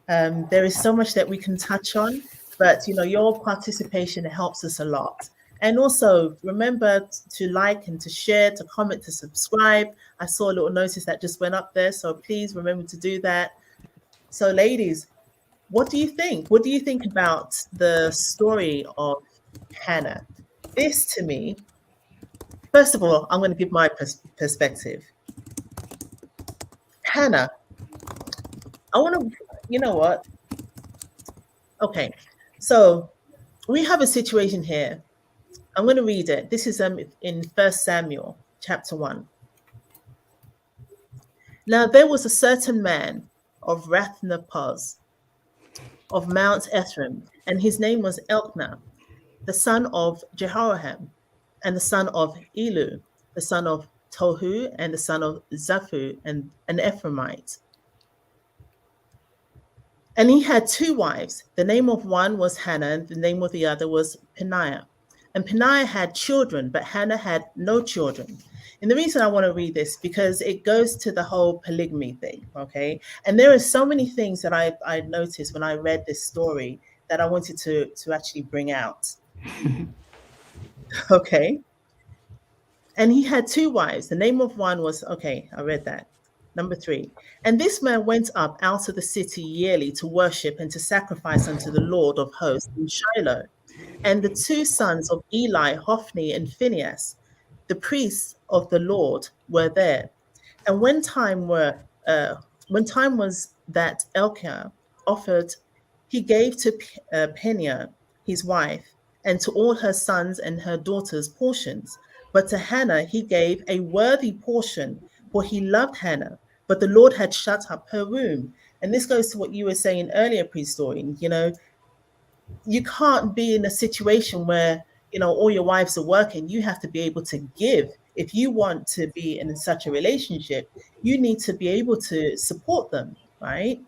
There is so much that we can touch on, but, your participation helps us a lot. And also remember to like and to share, to comment, to subscribe. I saw a little notice that just went up there, so please remember to do that. So ladies, what do you think? What do you think about the story of Hannah? This, to me, first of all, I'm going to give my perspective. Hannah, I want to, you know what? Okay, so we have a situation here. I'm going to read it. This is in 1 Samuel chapter 1. Now there was a certain man of Rathnapoz, of Mount Ephraim, and his name was Elkanah, the son of Jehoram, and the son of Elu, the son of Tohu, and the son of Zaphu, and an Ephraimite. And he had 2 wives. The name of one was Hannah, and the name of the other was Peninnah. And Peninnah had children, but Hannah had no children. And the reason I want to read this, because it goes to the whole polygamy thing, okay? And there are so many things that I noticed when I read this story that I wanted to actually bring out. Okay. And he had 2 wives. The name of one was, okay, I read that. Number 3. And this man went up out of the city yearly to worship and to sacrifice unto the Lord of hosts in Shiloh. And the 2 sons of Eli, Hophni and Phinehas, the priests of the Lord, were there. And when time was that Elkanah offered, he gave to Peninnah his wife, and to all her sons and her daughters portions. But to Hannah he gave a worthy portion, for he loved Hannah, but the Lord had shut up her womb. And this goes to what you were saying earlier, Priest Doreen. You can't be in a situation where, all your wives are working. You have to be able to give. If you want to be in such a relationship, you need to be able to support them, right?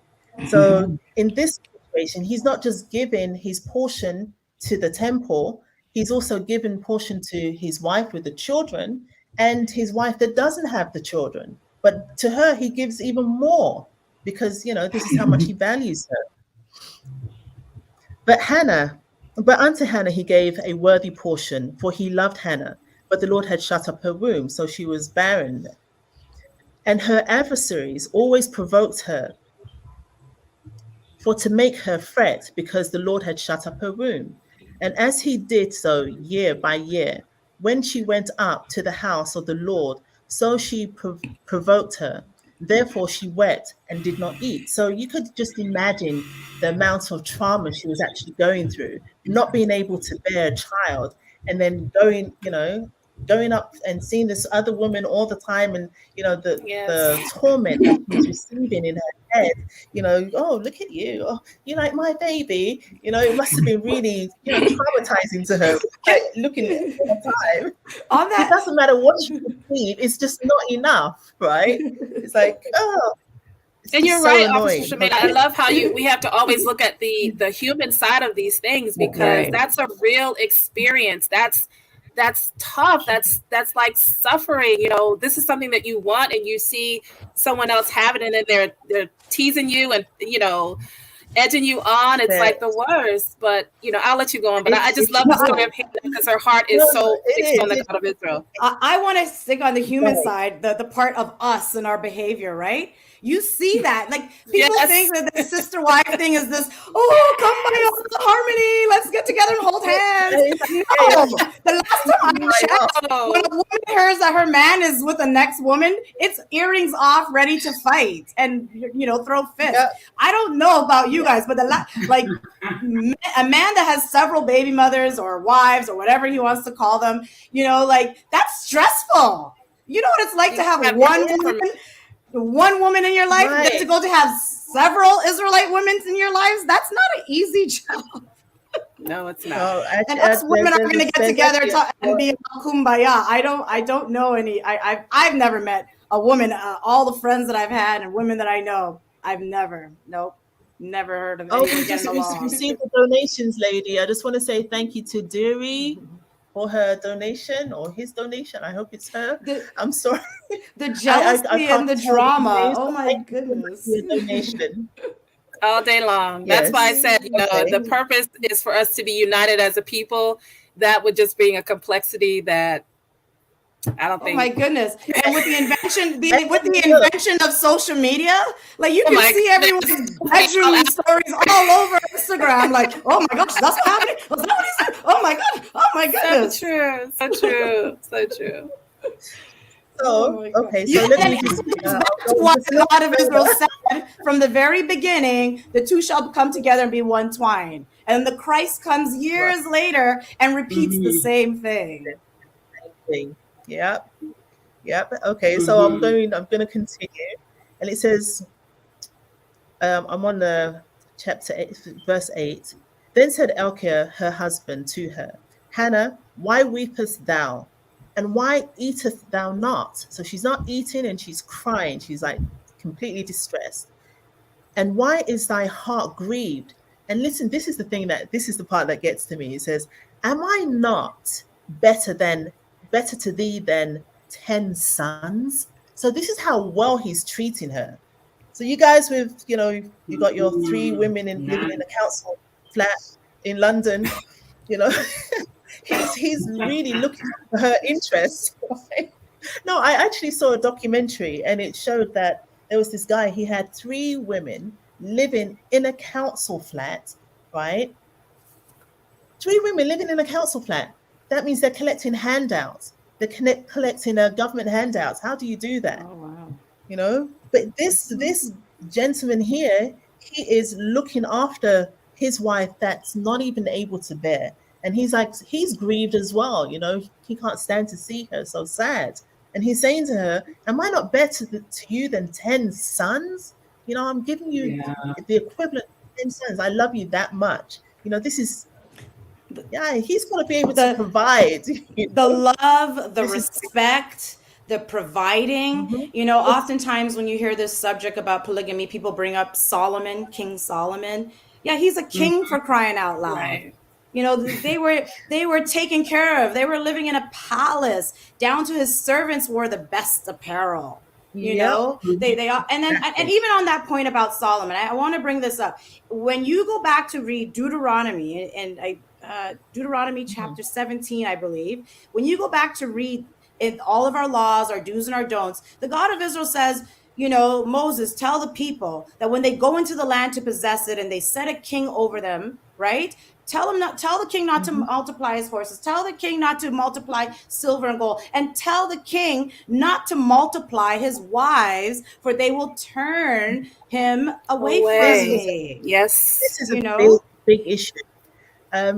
So in this situation, he's not just giving his portion to the temple, he's also given portion to his wife with the children and his wife that doesn't have the children. But to her, he gives even more because, this is how much he values her. But unto Hannah he gave a worthy portion, for he loved Hannah, but the Lord had shut up her womb, so she was barren. And her adversaries always provoked her, for to make her fret, because the Lord had shut up her womb. And as he did so year by year, when she went up to the house of the Lord, so she provoked her. Therefore she wept and did not eat. So you could just imagine the amount of trauma she was actually going through, not being able to bear a child, and then going up and seeing this other woman all the time, and the torment that she's receiving in her head. Oh, look at you! Oh, you like my baby? It must have been really traumatizing to her. Like looking at it all the time. On that, it doesn't matter what you receive; it's just not enough, right? It's like, oh. And you're right, Officer Shemaine. I love how we have to always look at the human side of these things, because that's a real experience. That's tough. That's like suffering. This is something that you want, and you see someone else have it, and then they're teasing you, and edging you on. It's like the worst. But I'll let you go on. But I just love the story of Hannah because her heart is so fixed on the God of Israel. I want to stick on the human side, the part of us and our behavior, right? You see that. Like, people think that the sister wife thing is this, oh, come by harmony, let's get together and hold hands. No. The last time I checked, when a woman hears that her man is with the next woman, it's earrings off, ready to fight and, throw fists. Yep. I don't know about you guys, but a man that has several baby mothers or wives or whatever he wants to call them, that's stressful. You know what it's like to have one woman in your life, right, then to have several Israelite women in your lives. That's not an easy job. No, it's not. Oh, and us women are going to get together and be kumbaya. I don't know any. I've never met a woman. All the friends that I've had and women that I know, I've never heard of. We just received the donations, lady. I just want to say thank you to Deary for her donation, or his donation. I hope it's her. I'm sorry. The jealousy and the drama. Oh my goodness. Donation. All day long. Yes. That's why I said, the purpose is for us to be united as a people. That would just bring a complexity that I don't think. Oh my goodness! And with the invention of social media, like you can see everyone's bedroom stories all over Instagram. Like, oh my gosh, that's happening. Was that what he said? Oh my god! Oh my goodness! So true. So true. So true. So let me just what the God of Israel said from the very beginning: the two shall come together and be one twine. And the Christ comes years later and repeats the same thing. Yep. Okay, so I'm going to continue, and it says, I'm on the chapter 8, verse 8. Then said Elkanah, her husband, to her, Hannah, why weepest thou? And why eatest thou not? So she's not eating and she's crying. She's like completely distressed. And why is thy heart grieved? And listen, this is the part that gets to me. It says, am I not better to thee than 10 sons? So this is how well he's treating her. So you guys you got your 3 women living in a council flat in London, he's really looking for her interests. Right? No, I actually saw a documentary and it showed that there was this guy, he had 3 women living in a council flat, right? 3 women living in a council flat. That means they're collecting handouts. They're collecting government handouts. How do you do that? Oh, wow. But this gentleman here, he is looking after his wife that's not even able to bear. And he's grieved as well. He can't stand to see her, so sad. And he's saying to her, am I not better to you than 10 sons? I'm giving you the equivalent of 10 sons. I love you that much. This is, he's going to be able to provide. The love, the respect, the providing. Oftentimes when you hear this subject about polygamy, people bring up Solomon, King Solomon. Yeah, he's a king for crying out loud. Right. They were taken care of. They were living in a palace. Down to his servants wore the best apparel. They are, and even on that point about Solomon, I want to bring this up. When you go back to read Deuteronomy and Deuteronomy chapter 17, I believe, when you go back to read in all of our laws, our do's and our don'ts, the God of Israel says, Moses, tell the people that when they go into the land to possess it and they set a king over them, right? Tell the king not to multiply his horses. Tell the king not to multiply silver and gold. And tell the king not to multiply his wives, for they will turn him away from me. Yes. This is a big issue.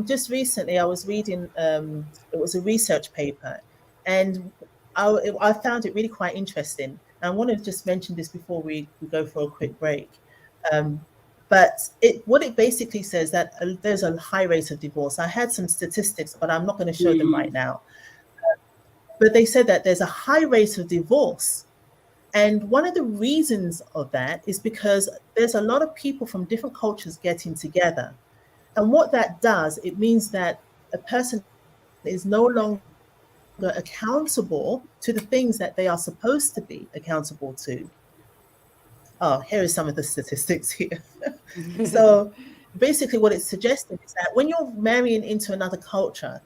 Just recently, I was reading, it was a research paper, and I found it really quite interesting. And I want to just mention this before we go for a quick break. But what it basically says that there's a high rate of divorce. I had some statistics, but I'm not going to show them right now. But they said that there's a high rate of divorce. And one of the reasons of that is because there's a lot of people from different cultures getting together. And what that does, it means that a person is no longer accountable to the things that they are supposed to be accountable to. Oh, here is some of the statistics here. So basically what it's suggesting is that when you're marrying into another culture,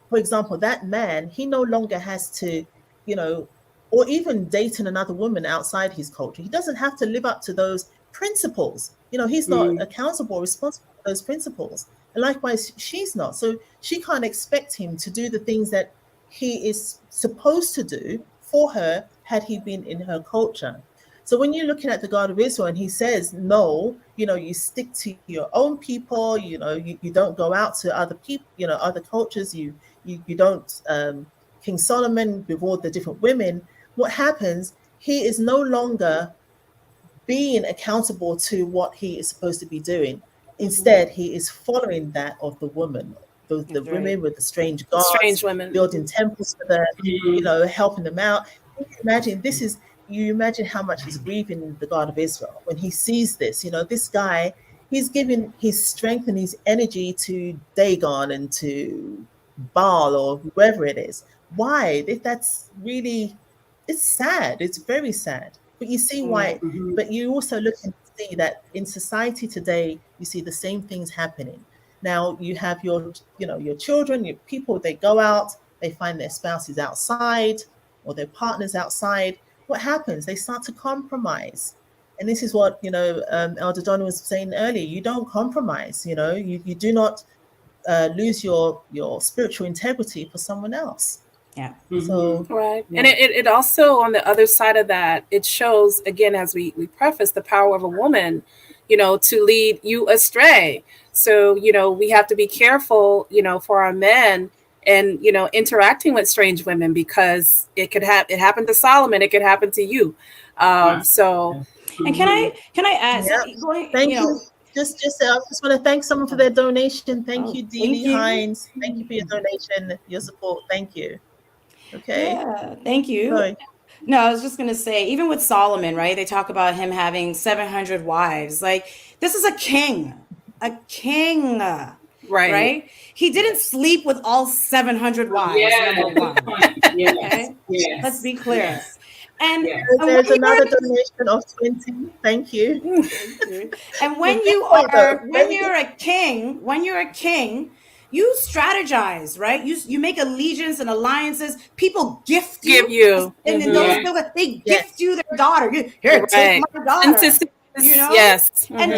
for example, that man, he no longer has to, you know, or even dating another woman outside his culture. He doesn't have to live up to those principles. You know, he's not accountable, responsible for those principles. And likewise, she's not. So she can't expect him to do the things that he is supposed to do for her had he been in her culture. So when you're looking at the God of Israel and he says, no, you know, you stick to your own people, you know, you don't go out to other people, you know, other cultures, you don't, King Solomon with all the different women, what happens, he is no longer being accountable to what he is supposed to be doing. Instead, he is following that of the woman, the women with the strange gods, Strange women. building temples for them, you know, helping them out. You imagine how much he's grieving the God of Israel when he sees this. You know, this guy, he's giving his strength and his energy to Dagon and to Baal or whoever it is. Why? That's really, it's sad. It's very sad. But you see why. But you also look and see that in society today, you see the same things happening. Now you have your children, your people, they go out, they find their spouses outside or their partners outside. What happens? They start to compromise. And this is what, Elder Donna was saying earlier. You don't compromise, you do not lose your spiritual integrity for someone else. Yeah. So right. Yeah. And it also, on the other side of that, it shows, again, as we preface, the power of a woman, to lead you astray. So, we have to be careful, for our men and, interacting with strange women, because it happened to Solomon. It could happen to you. So. And can I add? Yeah. So Thank you. I just want to thank someone for their donation. Thank you, Dealey Hines. Thank you for your donation, your support. Thank you. Okay. Yeah, thank you. Sorry. No, I was just going to say, even with Solomon, right? They talk about him having 700 wives. Like, this is a king. Right? He didn't sleep with all 700 wives. Yes. Okay? Yes. Let's be clear. Yes. And there's another donation of 20. Thank you. And when you're a king, you strategize, right? You make allegiance and alliances. People gift you. And then those people, they gift you their daughter. Here, take my daughter. Yes. And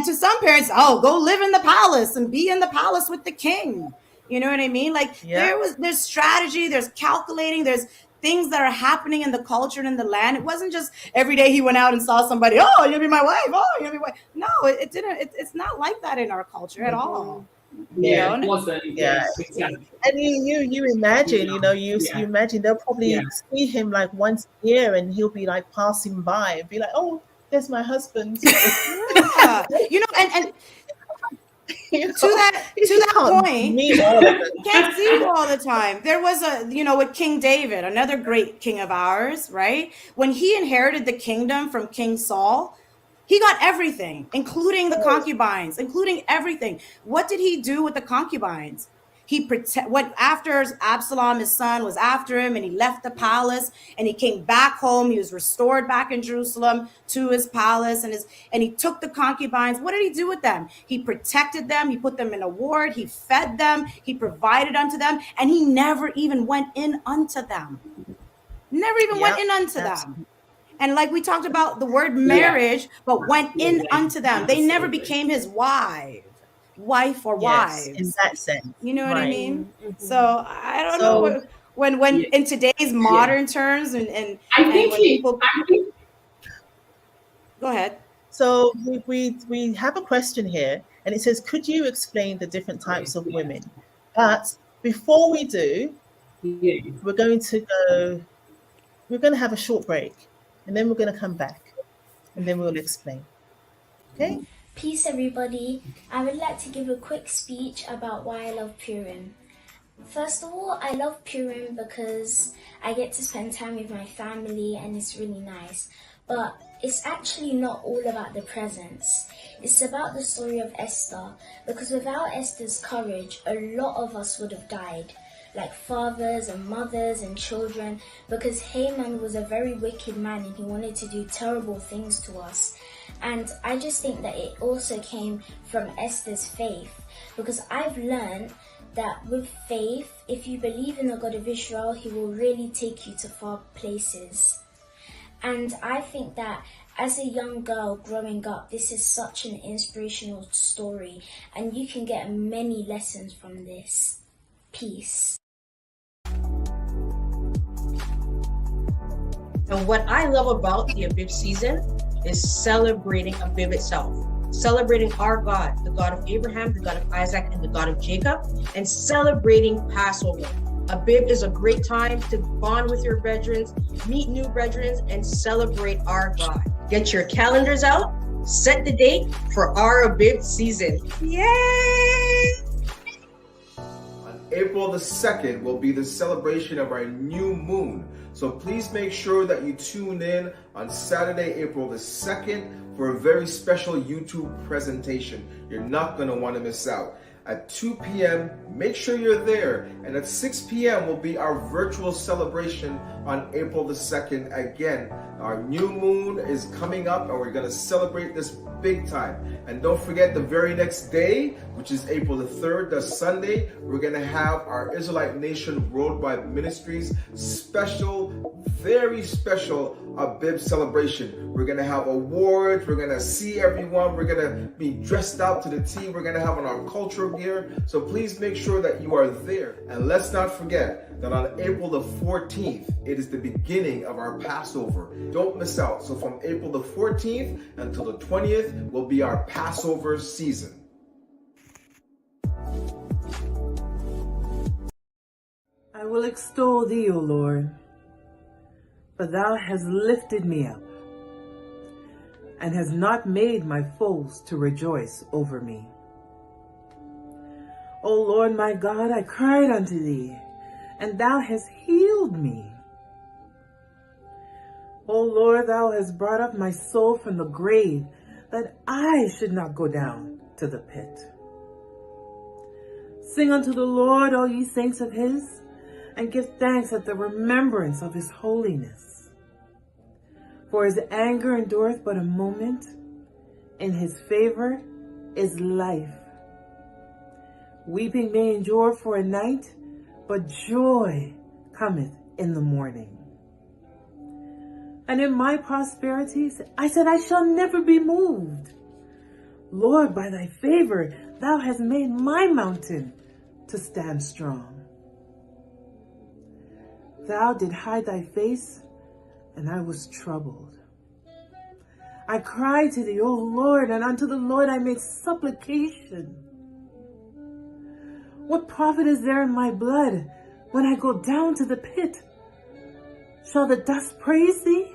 to some parents, go live in the palace and be in the palace with the king. You know what I mean? Like there's strategy, there's calculating, there's things that are happening in the culture and in the land. It wasn't just every day he went out and saw somebody, you'll be my wife, you'll be my wife. No, it didn't. It's not like that in our culture at all. It wasn't. Yeah, exactly. And you imagine, you imagine they'll probably see him like once a year, and he'll be like passing by and be like, "Oh, there's my husband." Yeah. And to that point, you can't see you all the time. There was with King David, another great king of ours, right? When he inherited the kingdom from King Saul, he got everything, including the concubines, including everything. What did he do with the concubines? He went after Absalom, his son, was after him, and he left the palace, and he came back home. He was restored back in Jerusalem to his palace, and he took the concubines. What did he do with them? He protected them. He put them in a ward. He fed them. He provided unto them, and he never even went in unto them. Never even went in unto them. And like we talked about the word marriage, but went in unto them. They never became his wife or wives. In that sense. You know what I mean? So I don't know when in today's modern terms and I think go ahead. So we have a question here, and it says, could you explain the different types of women? But before we do, we're going to have a short break, and then we're going to come back, and then we'll explain. Okay? Peace, everybody. I would like to give a quick speech about why I love Purim. First of all, I love Purim because I get to spend time with my family and it's really nice. But it's actually not all about the presents. It's about the story of Esther, because without Esther's courage, a lot of us would have died. like fathers and mothers and children, because Haman was a very wicked man and he wanted to do terrible things to us. And I just think that it also came from Esther's faith, because I've learned that with faith, if you believe in the God of Israel, he will really take you to far places. And I think that as a young girl growing up, this is such an inspirational story, and you can get many lessons from this. Peace. And what I love about the Abib season is celebrating Abib itself. Celebrating our God, the God of Abraham, the God of Isaac, and the God of Jacob, and celebrating Passover. Abib is a great time to bond with your brethren, meet new brethren, and celebrate our God. Get your calendars out, set the date for our Abib season. Yay! On April the 2nd will be the celebration of our new moon. So please make sure that you tune in on Saturday, April the 2nd for a very special YouTube presentation. You're not going to want to miss out. At 2 p.m., make sure you're there. And at 6 p.m. will be our virtual celebration on April the 2nd. Again, our new moon is coming up and we're going to celebrate this big time. And don't forget, the very next day, which is April the 3rd, the Sunday, we're going to have our Israelite Nation Worldwide Ministries special, very special Abib celebration. We're going to have awards. We're going to see everyone. We're going to be dressed out to the T. We're going to have on our cultural gear. So please make sure that you are there. And let's not forget that on April the 14th, it is the beginning of our Passover. Don't miss out. So from April the 14th until the 20th will be our Passover season. I will extol thee, O Lord, for thou hast lifted me up, and hast not made my foes to rejoice over me. O Lord my God, I cried unto thee, and thou hast healed me. O Lord, thou hast brought up my soul from the grave, that I should not go down to the pit. Sing unto the Lord, all ye saints of his, and give thanks at the remembrance of his holiness. For his anger endureth but a moment, in his favor is life. Weeping may endure for a night, but joy cometh in the morning. And in my prosperity, I said, I shall never be moved. Lord, by thy favor, thou hast made my mountain to stand strong. Thou did hide thy face, and I was troubled. I cried to thee, O Lord, and unto the Lord I made supplication. What profit is there in my blood when I go down to the pit? Shall the dust praise thee?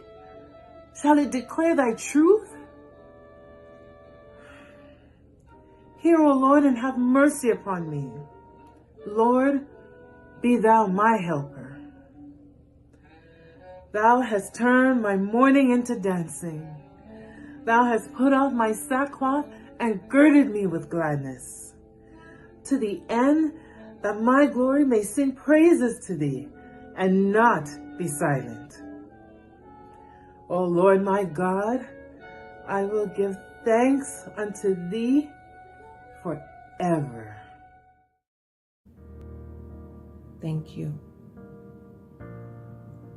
Shall it declare thy truth? Hear, O Lord, and have mercy upon me. Lord, be thou my helper. Thou hast turned my mourning into dancing. Thou hast put off my sackcloth and girded me with gladness, to the end that my glory may sing praises to thee and not be silent. O Lord my God, I will give thanks unto thee forever. Thank you.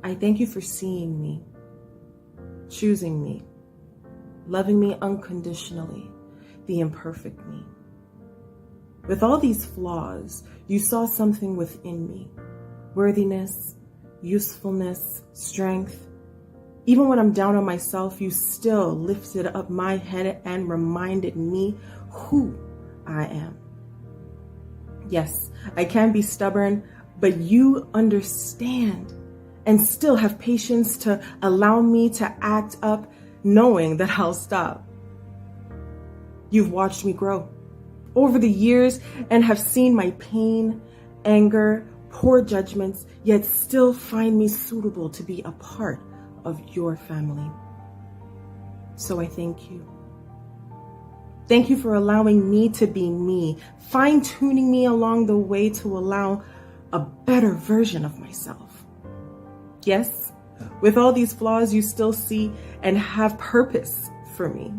I thank you for seeing me, choosing me, loving me unconditionally, the imperfect me. With all these flaws, you saw something within me: worthiness, usefulness, strength. Even when I'm down on myself, you still lifted up my head and reminded me who I am. Yes, I can be stubborn, but you understand and still have patience to allow me to act up, knowing that I'll stop. You've watched me grow over the years and have seen my pain, anger, poor judgments, yet still find me suitable to be a part of your family. So I thank you. Thank you for allowing me to be me, fine-tuning me along the way to allow a better version of myself. Yes, with all these flaws, you still see and have purpose for me.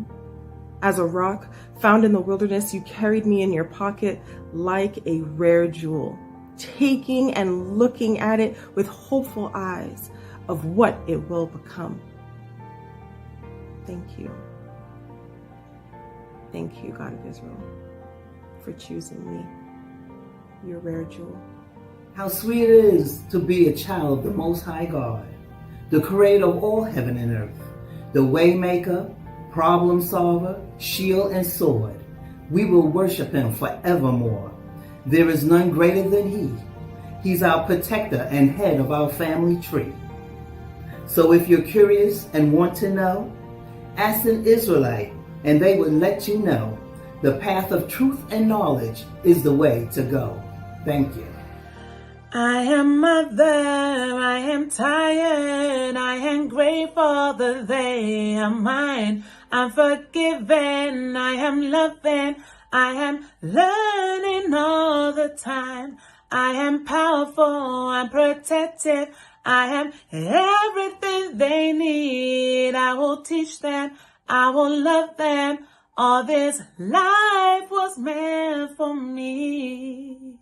As a rock found in the wilderness, you carried me in your pocket like a rare jewel, taking and looking at it with hopeful eyes of what it will become. Thank you. Thank you, God of Israel, for choosing me, your rare jewel. How sweet it is to be a child of the Most High God, the creator of all heaven and earth, the waymaker, problem solver, shield and sword. We will worship him forevermore. There is none greater than he. He's our protector and head of our family tree. So if you're curious and want to know, ask an Israelite and they will let you know the path of truth and knowledge is the way to go. Thank you. I am mother, I am tired, I am grateful that they are mine. I'm forgiven, I am loving, I am learning all the time. I am powerful, I'm protected, I am everything they need. I will teach them, I will love them. All this life was meant for me.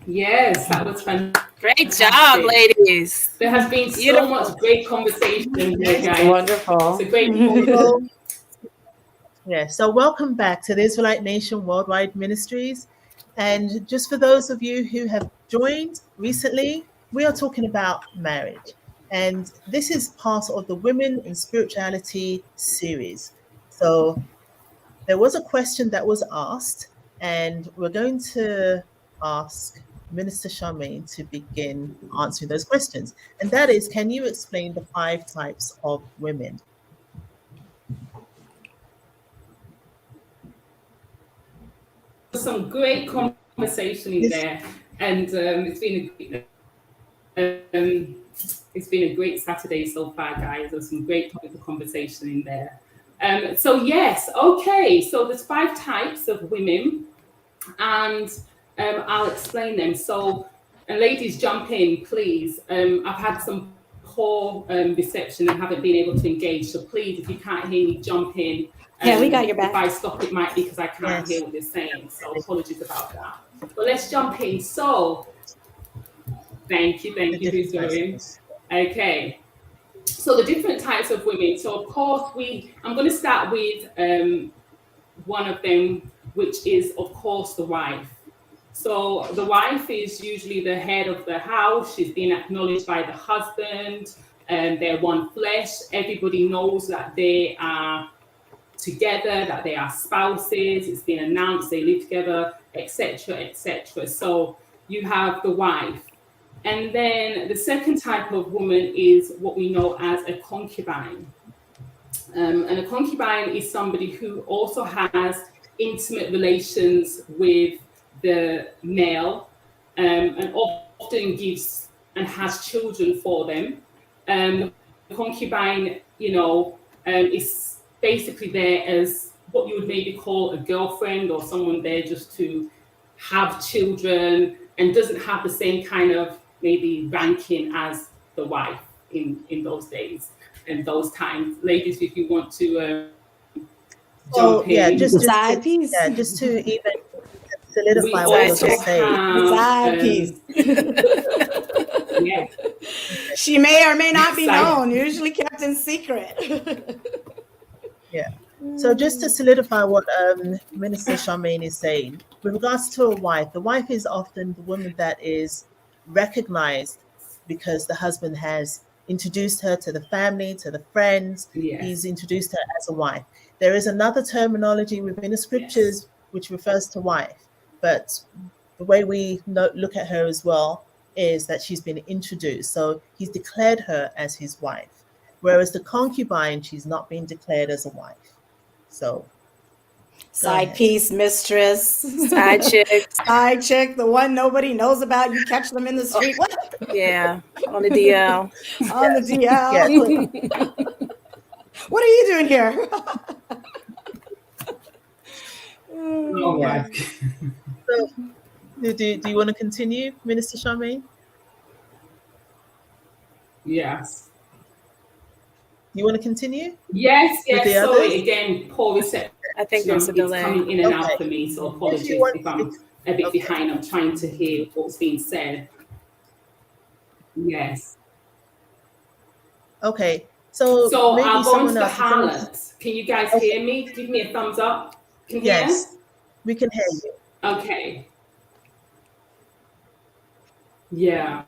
Yes, that was fantastic. Great job, ladies. There has been so much great conversation here, guys. Wonderful. It's a great conversation. Yeah, so welcome back to the Israelite Nation Worldwide Ministries. And just for those of you who have joined recently, we are talking about marriage. And this is part of the Women in Spirituality series. So there was a question that was asked, and we're going to ask Minister Charmaine to begin answering those questions. And that is, can you explain the 5 types of women? Some great conversation in there, and it's been a great Saturday so far, guys. There's some great topics of conversation in there. So yes, okay. So there's 5 types of women, and I'll explain them. So, and ladies, jump in, please. I've had some poor reception and haven't been able to engage. So please, if you can't hear me, jump in. Yeah, we got your back. If I stop, it might be because I can't hear what you're saying. So apologies about that. But let's jump in. So, thank you, who's going? Okay. So the different types of women. So of course, I'm going to start with one of them, which is of course the wife. So the wife is usually the head of the house. She's being acknowledged by the husband, and they're one flesh. Everybody knows that they are together, that they are spouses. It's been announced they live together, etc., etc. So you have the wife. And then the second type of woman is what we know as a concubine. And a concubine is somebody who also has intimate relations with the male, and often gives and has children for them. The concubine, is basically there as what you would maybe call a girlfriend or someone there just to have children, and doesn't have the same kind of maybe ranking as the wife in those days and those times. Ladies, if you want to jump in. Just to even solidify what you're saying. Side piece. Yeah. She may or may not be known, usually kept in secret. Yeah. So just to solidify what Minister Charmaine is saying, with regards to a wife, the wife is often the woman that is recognized because the husband has introduced her to the family, to the friends. Yes. He's introduced her as a wife. There is another terminology within the scriptures which refers to wife, but the way we look at her as well is that she's been introduced. So he's declared her as his wife. Whereas the concubine, she's not been declared as a wife. So side piece, mistress, Side chick. side chick, the one nobody knows about. You catch them in the street. What? Yeah, on the DL. On the DL. What are you doing here? Oh Yeah. my. So, do you want to continue, Minister Charmaine? Yes. You want to continue Yes, with the yes. others? Sorry, again, poor reception. I think there's a It's delay. coming in and Okay. out for me, so If you apologies want if I'm a bit okay. behind. I'm trying to hear what's being said. Yes. Okay. So So maybe I'll go into someone the else. Is someone- harlots. Can you guys Okay. hear me? Give me a thumbs up. Can you hear? Yes, we can hear you. Okay. Yeah.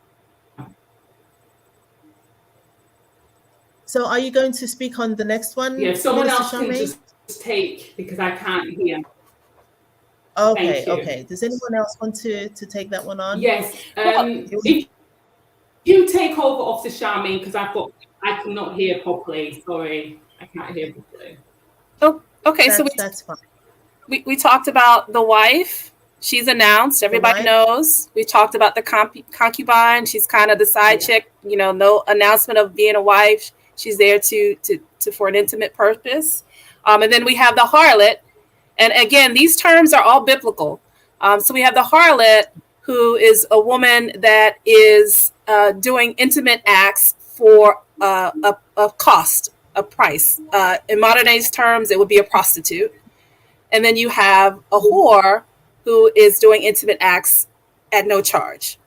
So are you going to speak on the next one, Yeah. If someone Minister else can Charmaine? just take, because I can't hear. Okay, Thank you. okay. Does anyone else want to take that one on? Yes. If you take over Officer Charmaine, because I cannot hear properly. Sorry, I can't hear properly. Oh, okay. So That's fine. we talked about the wife. She's announced. Everybody wife. knows. We talked about the concubine. She's kind of the side chick. You know, no announcement of being a wife. She's there to for an intimate purpose. And then we have the harlot. And again, these terms are all biblical. So we have the harlot, who is a woman that is doing intimate acts for a cost, a price. In modern age terms, it would be a prostitute. And then you have a whore who is doing intimate acts at no charge.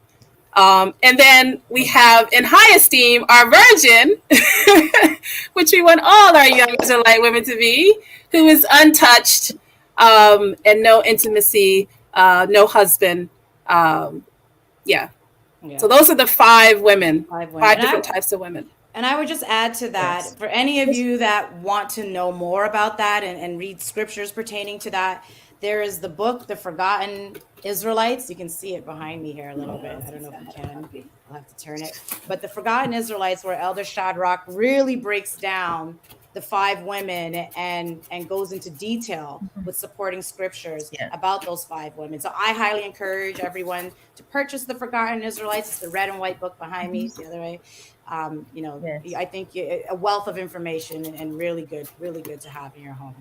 And then we have in high esteem our virgin, which we want all our young Israelite women to be, who is untouched and no intimacy, no husband. Yeah. So those are the five women, five different types of women. And I would just add to that, for any of you that want to know more about that and read scriptures pertaining to that, there is the book, The Forgotten Israelites. You can see it behind me here a little bit. I don't know if you can. I'll have to turn it. But The Forgotten Israelites, where Elder Shadrach really breaks down the five women and goes into detail with supporting scriptures about those five women. So I highly encourage everyone to purchase The Forgotten Israelites. It's the red and white book behind me. It's the other way. I think a wealth of information and really good to have in your home.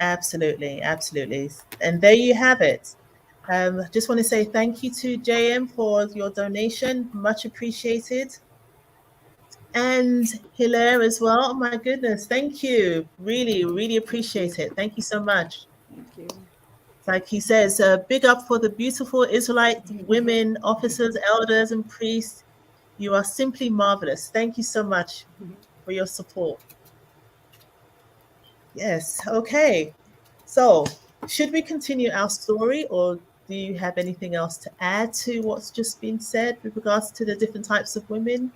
Absolutely. And there you have it. Just want to say thank you to JM for your donation. Much appreciated. And Hilaire as well. Oh my goodness. Thank you. Really appreciate it. Thank you so much. Thank you. Like he says, big up for the beautiful Israelite women, officers, elders, and priests. You are simply marvelous. Thank you so much for your support. Yes. Okay. So, should we continue our story, or do you have anything else to add to what's just been said with regards to the different types of women?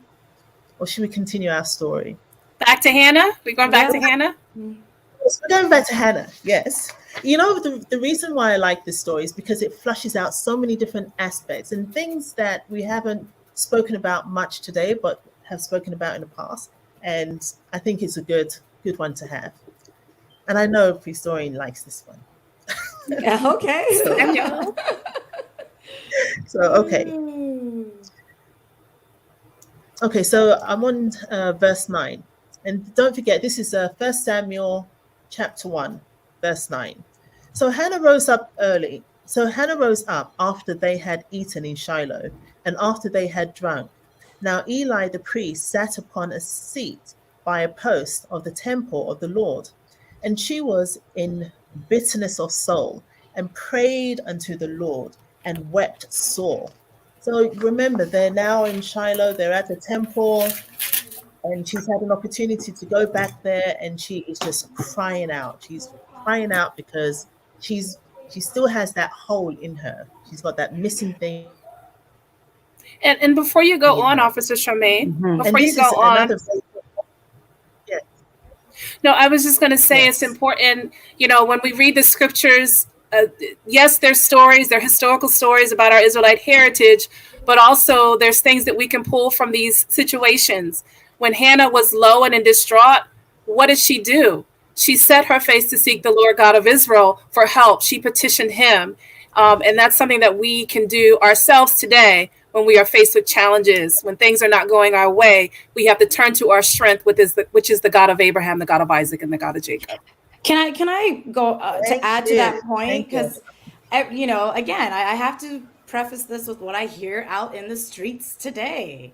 Or should we continue our story? Back to Hannah? We're going back to Hannah? Yes, we're going back to Hannah. Yes. You know, the reason why I like this story is because it flushes out so many different aspects and things that we haven't spoken about much today, but have spoken about in the past. And I think it's a good one to have. And I know Pristorian likes this one. Yeah, okay. Okay, so I'm on verse 9. And don't forget, this is 1 Samuel chapter 1, verse 9. So Hannah rose up early. So Hannah rose up after they had eaten in Shiloh, and after they had drunk. Now Eli the priest sat upon a seat by a post of the temple of the Lord. And she was in bitterness of soul, and prayed unto the Lord, and wept sore. So remember, they're now in Shiloh, they're at the temple, and she's had an opportunity to go back there, and she is just crying out. She's crying out because she still has that hole in her. She's got that missing thing. And before you go on, Officer Charmaine, before you go on, no, I was just going to say it's important, when we read the scriptures, yes, there's stories, there are historical stories about our Israelite heritage, but also there's things that we can pull from these situations. When Hannah was low and in distraught, what did she do? She set her face to seek the Lord God of Israel for help. She petitioned him. And that's something that we can do ourselves today when we are faced with challenges, when things are not going our way. We have to turn to our strength, which is the God of Abraham, the God of Isaac, and the God of Jacob. Can I go to Thank add to you. that point? Thank you. Because, again, I have to preface this with what I hear out in the streets today.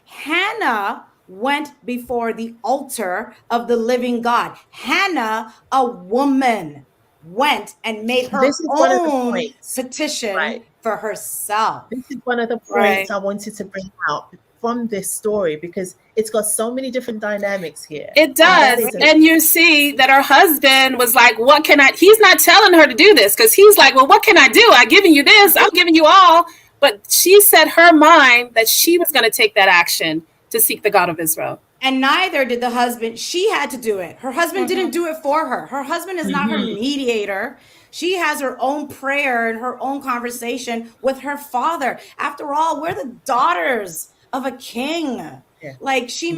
Hannah went before the altar of the living God. Hannah, a woman, went and made her This is one of the own points. petition Right. for herself. This is one of the points Right. I wanted to bring out from this story because it's got so many different dynamics here. It does. And you see that her husband was like, what can I, he's not telling her to do this because he's like, well, what can I do? I've given you this, I'm giving you all. But she set her mind that she was going to take that action to seek the God of Israel. And neither did the husband. She had to do it. Her husband didn't do it for her. Her husband is not her mediator. She has her own prayer and her own conversation with her father. After all, we're the daughters of a king. Yeah. Like she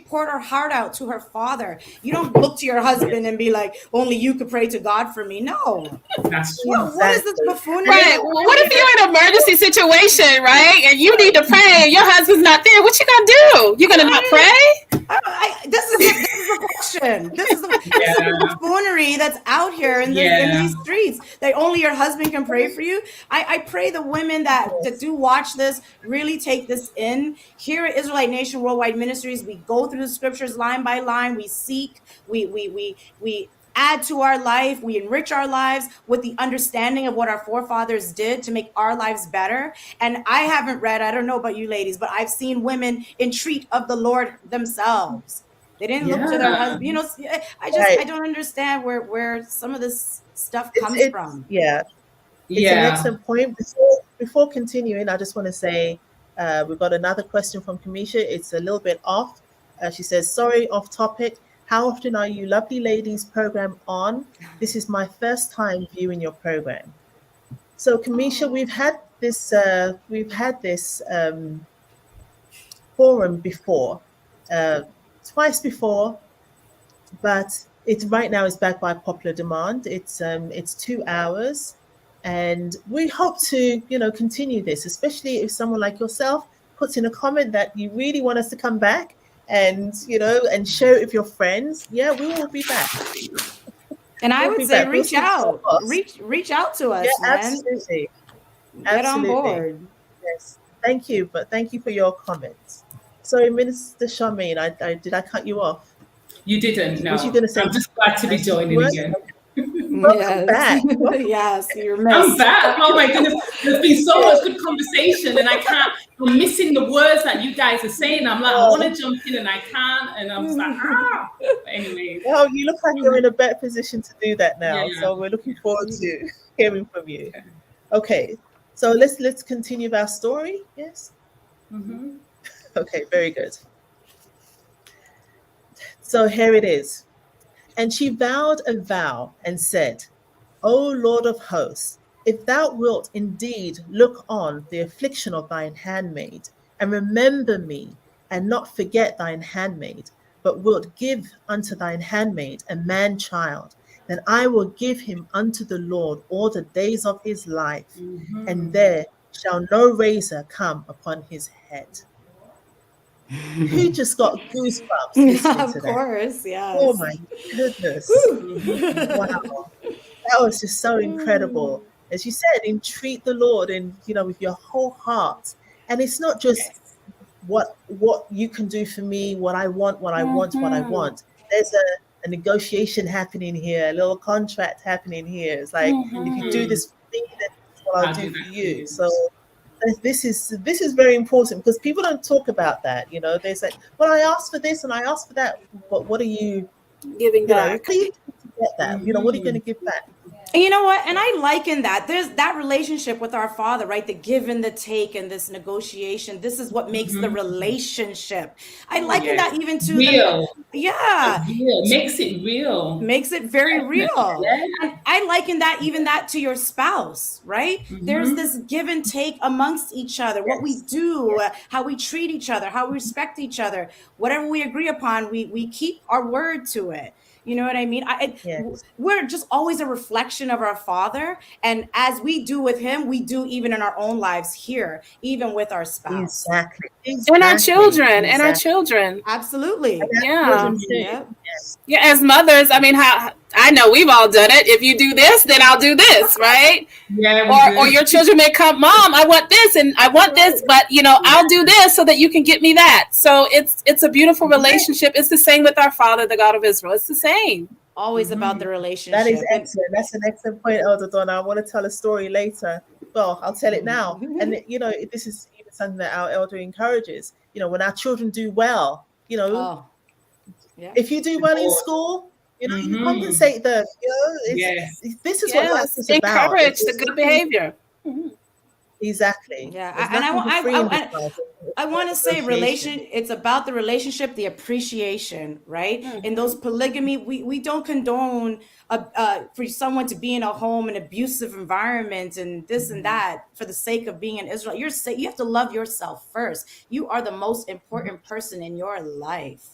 poured her heart out to her father. You don't look to your husband and be like, only you could pray to God for me. No. That's What is this buffoonery? Right. Well, what if you're in an emergency situation, right? And you need to pray and your husband's not there. What you going to do? You going to not pray? This is the question. This is the buffoonery that's out here in these streets. That only your husband can pray for you. I pray the women that do watch this really take this in. Here at Israelite Nation Worldwide Ministries, we go through the scriptures line by line. We seek. We add to our life. We enrich our lives with the understanding of what our forefathers did to make our lives better. And I haven't read, I don't know about you ladies, but I've seen women entreat of the Lord themselves. They didn't look to their husband. I don't understand where some of this stuff comes from. Yeah. It's an excellent point. Before continuing, I just want to say we've got another question from Kamisha. It's a little bit off. She says, sorry, off topic. How often are you lovely ladies program on? This is my first time viewing your program. So Kamisha, we've had this forum before, twice before, but it's right now is backed by popular demand. It's 2 hours, and we hope to continue this, especially if someone like yourself puts in a comment that you really want us to come back. And and share it with your friends. Yeah, we will be back. And I would say reach out to us. Yeah, absolutely. Get on board. Yes, thank you. But thank you for your comments. Sorry, Minister Charmaine, did I cut you off? You didn't. No. What you going to say? I'm just glad to be joining again. Welcome back. Yes, you're missed. I'm back. Oh my goodness, there's been so much good conversation, and I'm missing the words that you guys are saying. I'm like, I want to jump in and I can't, and I'm just like, But anyway. Well, you look like you're in a better position to do that now. Yeah. So we're looking forward to hearing from you. Okay, so let's continue with our story. Yes. Mm-hmm. Okay, very good. So here it is. And she vowed a vow and said, O Lord of hosts, if thou wilt indeed look on the affliction of thine handmaid, and remember me, and not forget thine handmaid, but wilt give unto thine handmaid a man child, then I will give him unto the Lord all the days of his life, and there shall no razor come upon his head. Who just got goosebumps listening of to course, yes. Oh my goodness. Wow. That was just so incredible. As you said, entreat the Lord and with your whole heart. And it's not just what you can do for me, what I want. There's a negotiation happening here, a little contract happening here. It's like if you do this for me, then that's what I'll do for you. So this is very important because people don't talk about that. They say, well, I asked for this and I asked for that, but what are you giving back? Please get that. What are you going to give back? And you know what? And I liken that. There's that relationship with our Father, right? The give and the take and this negotiation. This is what makes the relationship. I liken that even to real. Real. Makes it real. Makes it very real. Yeah. And I liken that to your spouse, right? There's this give and take amongst each other. What we do, how we treat each other, how we respect each other. Whatever we agree upon, we keep our word to it. You know what I mean? Yes. We're just always a reflection of our Father. And as we do with him, we do even in our own lives here, even with our spouse. Exactly. And our children, and our Exactly. children. Absolutely. Yeah. Yep. Yes. Yeah, as mothers, I mean, how I know we've all done it. If you do this, then I'll do this, right? Yeah. Or your children may come, Mom, I want this and I want this, but I'll do this so that you can get me that. So it's a beautiful relationship. It's the same with our Father, the God of Israel. It's the same. Always about the relationship. That is excellent. That's an excellent point, Elder Donna. I want to tell a story later. Well, I'll tell it now. And this is even something that our elder encourages. When our children do well, if you do well in school, you compensate them. This is what life is about. Encourage the good behavior. Exactly. Yeah, and I want to say it's about the relationship, the appreciation, right? In those polygamy, we don't condone for someone to be in a home, an abusive environment, and this and that for the sake of being an Israelite. You have to love yourself first. You are the most important person in your life.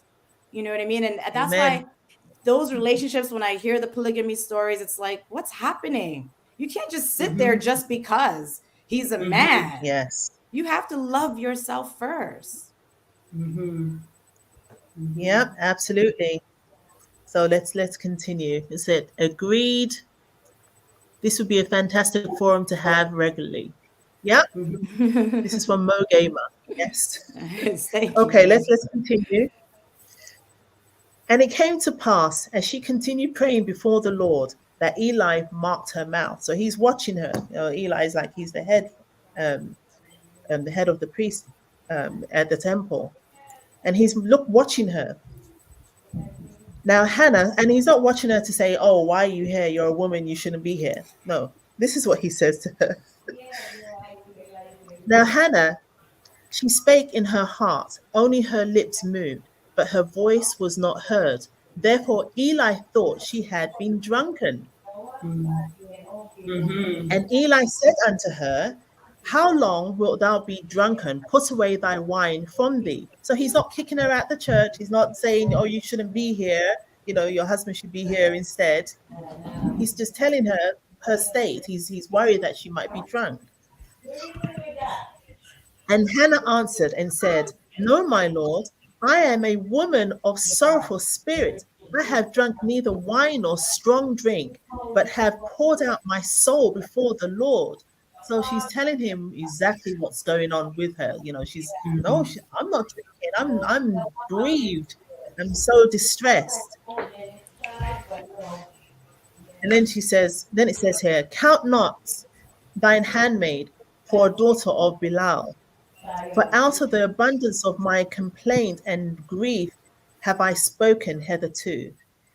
You know what I mean? And that's why those relationships, when I hear the polygamy stories, it's like, what's happening? You can't just sit there just because he's a man. Yes. You have to love yourself first. Yep, absolutely. So let's continue. Is it agreed? This would be a fantastic forum to have regularly. Yep. This is from Mo Gamer. Yes. Okay, let's continue. And it came to pass, as she continued praying before the Lord, that Eli marked her mouth. So he's watching her. Eli is like he's the head of the priest at the temple, and he's watching her. Now Hannah, and he's not watching her to say, "Oh, why are you here? You're a woman. You shouldn't be here." No, this is what he says to her. Now Hannah, she spake in her heart; only her lips moved, but her voice was not heard. Therefore Eli thought she had been drunken. And Eli said unto her, how long wilt thou be drunken? Put away thy wine from thee. So he's not kicking her out the church. He's not saying, oh, you shouldn't be here. Your husband should be here instead. He's just telling her state. He's worried that she might be drunk. And Hannah answered and said, no, my Lord, I am a woman of sorrowful spirit. I have drunk neither wine nor strong drink, but have poured out my soul before the Lord. So she's telling him exactly what's going on with her. She's I'm not drinking. I'm grieved. I'm so distressed. And then it says here, count not thine handmaid for a daughter of Belial, for out of the abundance of my complaint and grief have I spoken hitherto.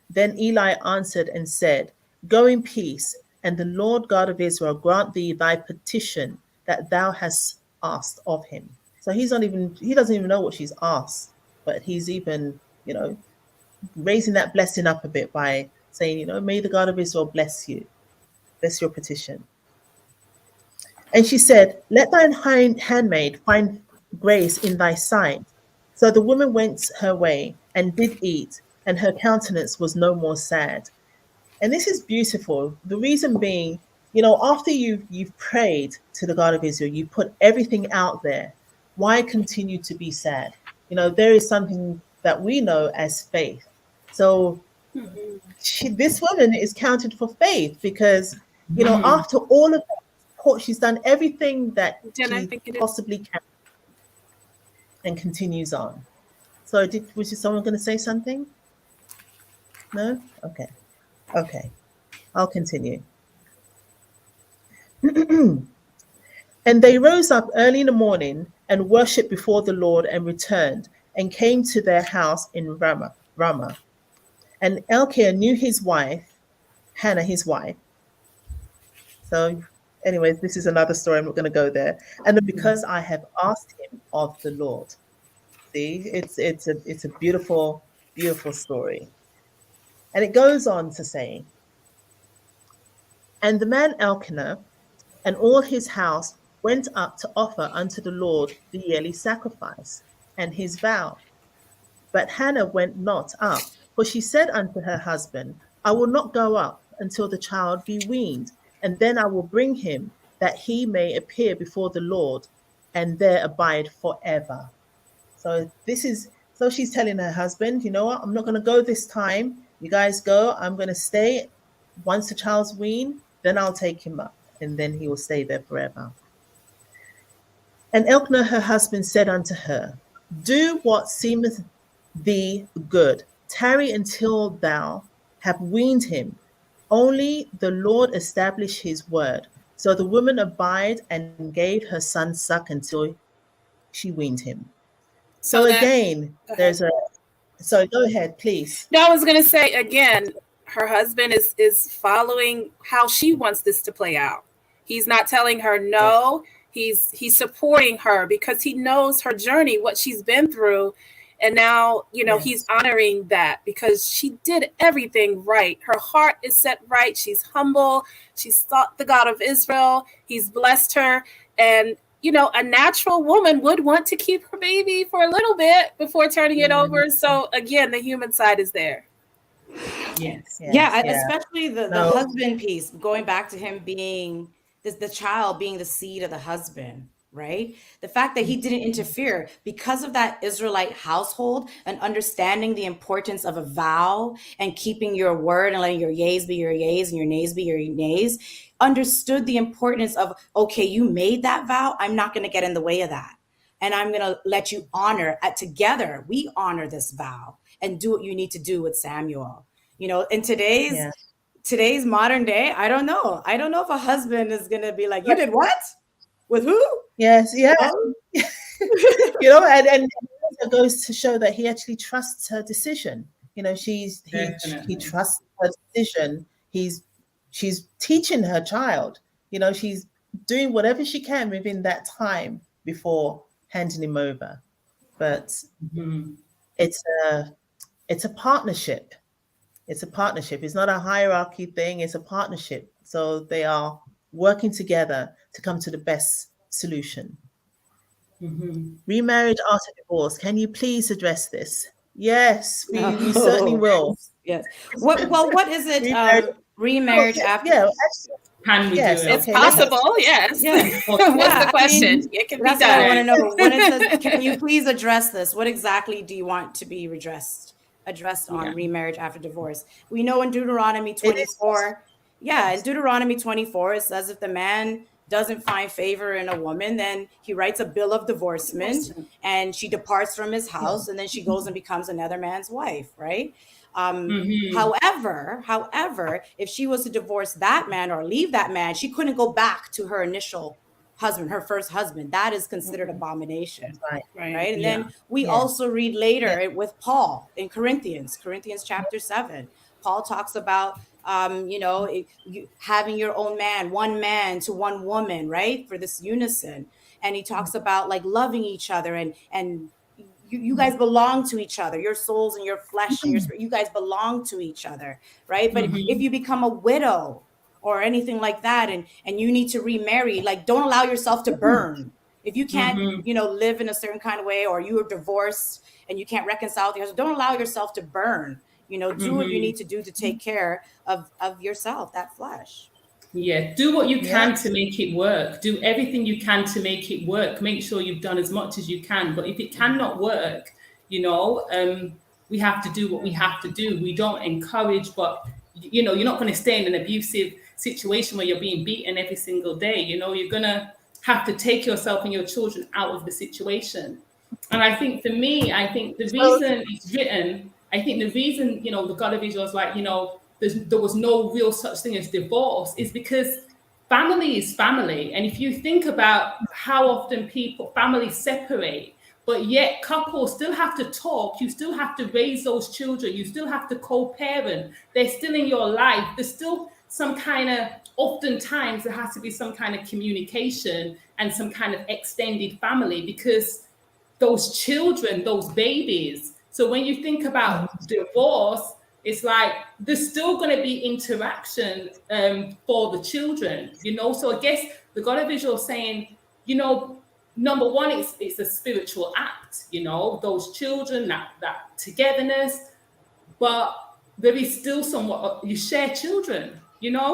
Then Eli answered and said, go in peace, and the Lord God of Israel grant thee thy petition that thou hast asked of him. So he doesn't even know what she's asked, but he's even, raising that blessing up a bit by saying, may the God of Israel bless you. Bless your petition. And she said, let thine handmaid find grace in thy sight. So the woman went her way and did eat, and her countenance was no more sad. And this is beautiful. The reason being, after you've prayed to the God of Israel, you put everything out there. Why continue to be sad? There is something that we know as faith. So this woman is counted for faith because, after all of that, she's done everything that she possibly can and continues on. So was someone going to say something? No? Okay. I'll continue. And they rose up early in the morning and worshipped before the Lord and returned and came to their house in Ramah. And Elkanah knew his wife, Hannah his wife. So anyways, this is another story. I'm not going to go there. And because I have asked him of the Lord. See, it's a beautiful, beautiful story. And it goes on to say, and the man Elkanah and all his house went up to offer unto the Lord the yearly sacrifice and his vow. But Hannah went not up, For she said unto her husband, I will not go up until the child be weaned, and then I will bring him, that he may appear before the Lord, and there abide forever. So she's telling her husband, you know what, I'm not going to go this time. You guys go. I'm going to stay. Once the child's weaned, then I'll take him up, and then he will stay there forever. And Elkanah her husband said unto her, do what seemeth thee good. Tarry until thou have weaned him. Only the Lord establish his word. So the woman abide and gave her son suck until she weaned him. So again, there's a. So go ahead, please. No, I was going to say again, her husband is following how she wants this to play out. He's not telling her no. He's supporting her because he knows her journey, what she's been through. And now, he's honoring that because she did everything right. Her heart is set right. She's humble. She's sought the God of Israel. He's blessed her. And, a natural woman would want to keep her baby for a little bit before turning it over. So again, the human side is there. Yes. Especially the husband piece, going back to him being the child being the seed of the husband, right? The fact that he didn't interfere because of that Israelite household and understanding the importance of a vow and keeping your word and letting your yeas be your yeas and your nays be your nays, understood the importance of, okay, you made that vow. I'm not going to get in the way of that. And I'm going to let you honor together. We honor this vow and do what you need to do with Samuel. In today's modern day, I don't know if a husband is going to be like, you did what? With who? Yes, yeah. And it goes to show that he actually trusts her decision. He trusts her decision. She's teaching her child. She's doing whatever she can within that time before handing him over. But it's a partnership. It's a partnership. It's not a hierarchy thing. It's a partnership. So they are working together to come to the best solution. Remarriage after divorce. Can you please address this? Yes, we certainly will. Yes. What is it? Remarriage after? Yeah. Can we do it? It's possible. Yes. What's the question? It can be done. That's what I want to know. When it says, can you please address this? What exactly do you want to be addressed on remarriage after divorce? We know in Deuteronomy 24. Yeah, in Deuteronomy 24, it says if the man doesn't find favor in a woman, then he writes a bill of divorcement and she departs from his house and then she goes and becomes another man's wife, right? However, if she was to divorce that man or leave that man, she couldn't go back to her initial husband, her first husband. That is considered abomination, right? And then we also read later with Paul in Corinthians chapter 7. Paul talks about having your own man, one man to one woman, right? For this unison. And he talks about like loving each other and you guys belong to each other, your souls and your flesh and your spirit, you guys belong to each other, right? But if you become a widow or anything like that and you need to remarry, like don't allow yourself to burn. If you can't, live in a certain kind of way, or you are divorced and you can't reconcile with your husband, don't allow yourself to burn. Do what you need to do to take care of yourself, that flesh. Yeah, do what you can to make it work. Do everything you can to make it work. Make sure you've done as much as you can. But if it cannot work, we have to do what we have to do. We don't encourage, but, you're not going to stay in an abusive situation where you're being beaten every single day. You're going to have to take yourself and your children out of the situation. And I think for me, the reason it's written, the God of Israel is like, there was no real such thing as divorce, is because family is family. And if you think about how often families separate, but yet couples still have to talk, you still have to raise those children, you still have to co-parent, they're still in your life, there's still some kind of, oftentimes there has to be some kind of communication and some kind of extended family, because those children, those babies. So when you think about divorce, it's like there's still going to be interaction for the children, So I guess the God of Israel is saying, number one, it's a spiritual act, those children, that togetherness. but there is still somewhat, you share children,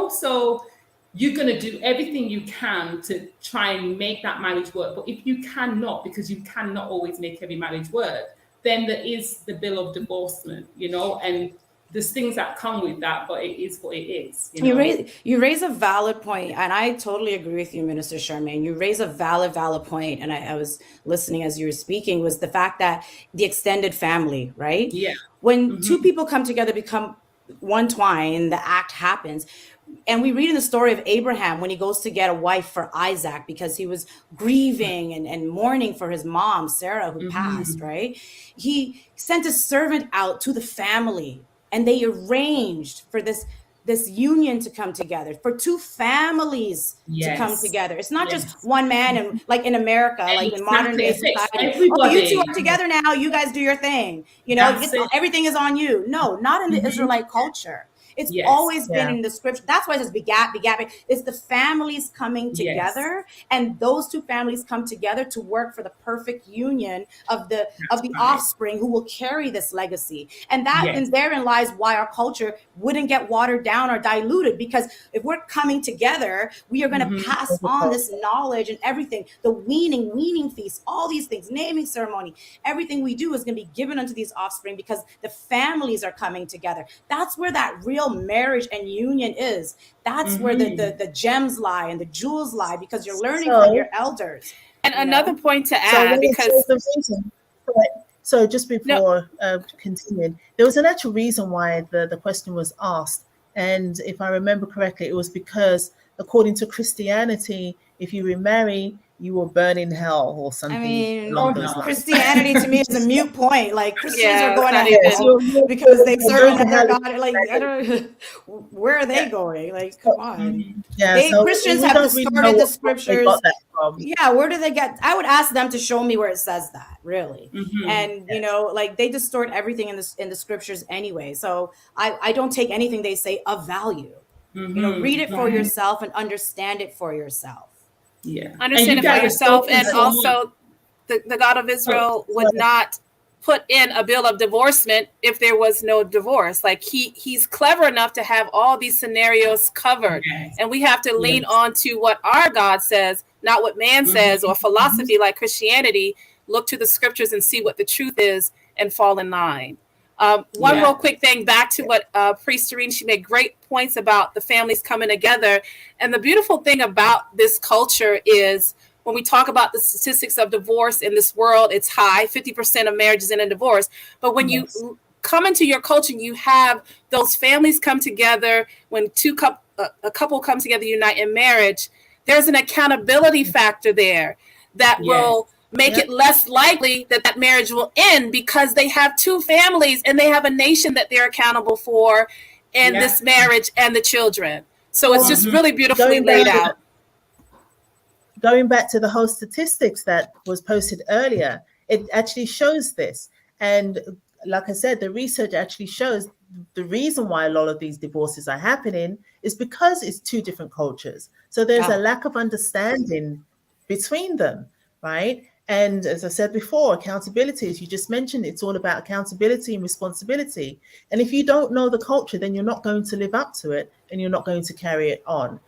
so you're going to do everything you can to try and make that marriage work. But if you cannot, because you cannot always make every marriage work, then there is the bill of divorcement, and there's things that come with that, but it is what it is. You raise a valid point, and I totally agree with you, Minister Charmaine. You raise a valid point, and I was listening as you were speaking, was the fact that the extended family, right? Yeah. When two people come together, become one twine, the act happens. And we read in the story of Abraham when he goes to get a wife for Isaac because he was grieving and mourning for his mom, Sarah, who passed, right? He sent a servant out to the family, and they arranged for this union to come together, for two families to come together. It's not just one man, and like in America, like in modern day society, you two are together now, you guys do your thing. Everything is on you. No, not in the Israelite culture. It's always been in the scripture. That's why it says begat. It's the families coming together, and those two families come together to work for the perfect union of the offspring who will carry this legacy. And and therein lies why our culture wouldn't get watered down or diluted, because if we're coming together, we are going to pass on this knowledge and everything. The weaning feast, all these things, naming ceremony, everything we do is going to be given unto these offspring because the families are coming together. That's where that real marriage and union is. That's where the gems lie and the jewels lie, because you're learning from your elders. And another point to add, so just before continuing, there was an actual reason why the question was asked, and if I remember correctly, it was because according to Christianity, if you remarry, you will burn in hell or something. I mean, Christianity to me is a mute point. Like Christians are going to hell because they serve another God. Like, where are they going? Like, come on. Christians have distorted the scriptures. Yeah, where do they get? I would ask them to show me where it says that, really. And like they distort everything in the scriptures anyway. So I don't take anything they say of value. Read it for yourself and understand it for yourself. Understand it for yourself. And also the God of Israel would not put in a bill of divorcement if there was no divorce. Like he's clever enough to have all these scenarios covered. And we have to lean on to what our God says, not what man says or philosophy like Christianity. Look to the scriptures and see what the truth is and fall in line. One real quick thing back to what Priest Irene, she made great points about the families coming together. And the beautiful thing about this culture is when we talk about the statistics of divorce in this world, it's high, 50% of marriages end in divorce. But when you come into your culture, you have those families come together. When a couple come together, unite in marriage, there's an accountability factor there that will make it less likely that marriage will end, because they have two families and they have a nation that they're accountable for in this marriage and the children. So it's just really beautifully laid out. Going back to the whole statistics that was posted earlier, it actually shows this. And like I said, the research actually shows the reason why a lot of these divorces are happening is because it's two different cultures. So there's a lack of understanding between them, right? And as I said before, accountability, as you just mentioned, it's all about accountability and responsibility. And if you don't know the culture, then you're not going to live up to it and you're not going to carry it on.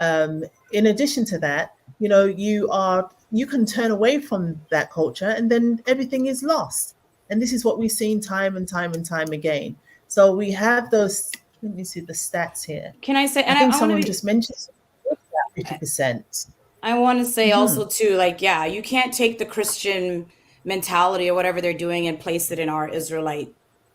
In addition to that, you can turn away from that culture and then everything is lost. And this is what we've seen time and time again. So we have those, let me see the stats here. Can I say, I think someone just mentioned 50%. I want to say also too, like, you can't take the Christian mentality or whatever they're doing and place it in our Israelite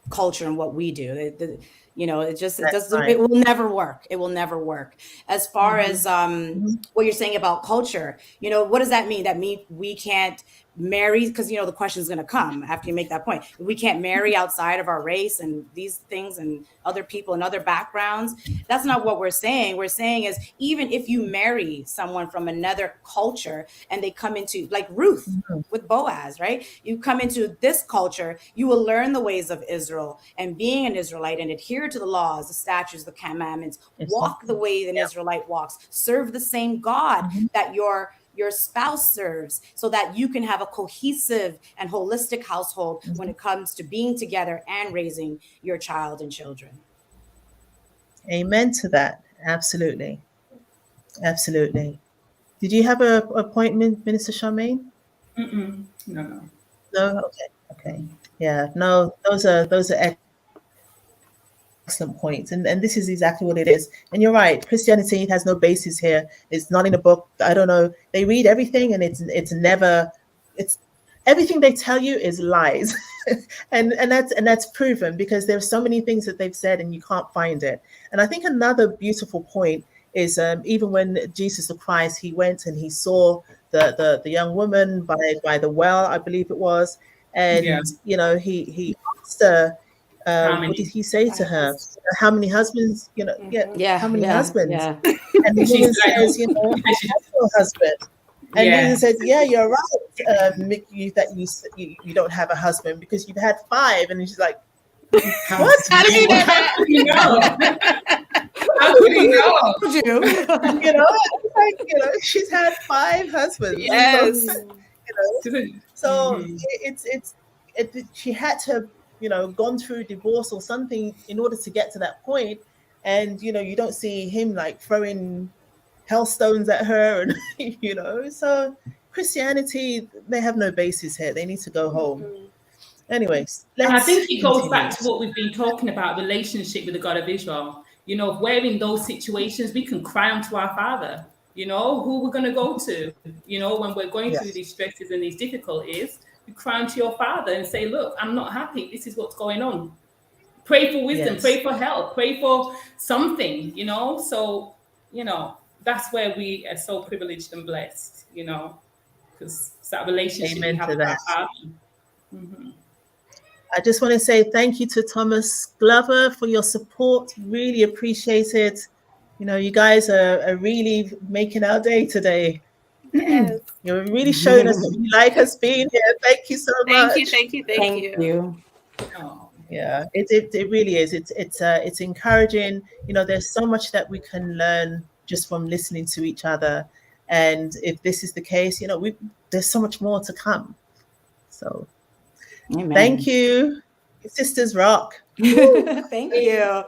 culture and what we do. It will never work. It will never work. As far as what you're saying about culture, what does that mean? That means we can't marry, because the question is going to come after you make that point. We can't marry outside of our race and these things and other people and other backgrounds. That's not what we're saying. We're saying is, even if you marry someone from another culture and they come into, like Ruth with Boaz, right? You come into this culture, you will learn the ways of Israel, and being an Israelite and adhere to the laws, the statutes, the commandments, walk the way an Israelite walks, serve the same God that your your spouse serves, so that you can have a cohesive and holistic household when it comes to being together and raising your child and children. Amen to that. Absolutely. Absolutely. Did you have a appointment, Minister Charmaine? No. No? Okay. Okay. Yeah. No, those are excellent points. And this is exactly what it is. And you're right. Christianity has no basis here. It's not in a book. I don't know. They read everything and it's everything they tell you is lies. and that's proven, because there's so many things that they've said and you can't find it. And I think another beautiful point is even when Jesus the Christ, he went and he saw the young woman by the well, I believe it was. And, he asked her, what did he say to her? How many husbands, how many husbands? Yeah. And the woman says, I have no husband. And Jesus said, yeah, you're right, you don't have a husband because you've had 5. And she's like, what? How did you know that? How could he know? She's had 5 husbands. Yes. So she had to have, gone through divorce or something in order to get to that point. And, you don't see him like throwing hailstones at her. And, so Christianity, they have no basis here. They need to go home. Anyways, and I think it goes back to what we've been talking about, relationship with the God of Israel. If we're in those situations, we can cry unto our Father, who we're going to go to, when we're going through these stresses and these difficulties, you cry unto your Father and say, look, I'm not happy. This is what's going on. Pray for wisdom, pray for help, pray for something, So, that's where we are so privileged and blessed, because it's that relationship we have with our Father. I just want to say thank you to Thomas Glover for your support. Really appreciate it. You guys are really making our day today. Yes. You're really showing us that you like us being here. Thank you so much. Thank you. Oh, yeah, it really is. It's encouraging. There's so much that we can learn just from listening to each other. And if this is the case, there's so much more to come. So Amen. Thank you. Sisters rock. Thank you.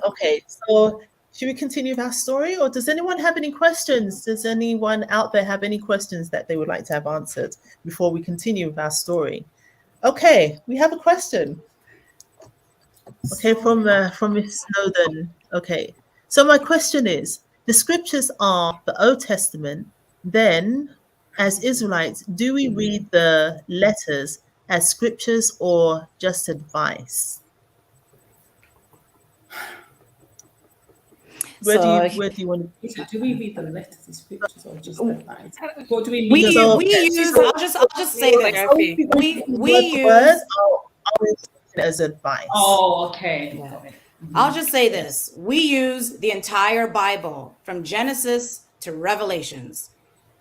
Okay, so should we continue with our story, or does anyone have any questions? Does anyone out there have any questions that they would like to have answered before we continue with our story? Okay, we have a question. Okay, from Miss Snowden. Okay, so my question is: the scriptures are the Old Testament. Then, as Israelites, do we read the letters as scriptures or just advice? Where do you want to? Do we read the letters as scriptures or just advice? What do we mean? We use. I'll just say this. We use as advice. Oh, okay. Yeah. I'll just say this. We use the entire Bible from Genesis to Revelations,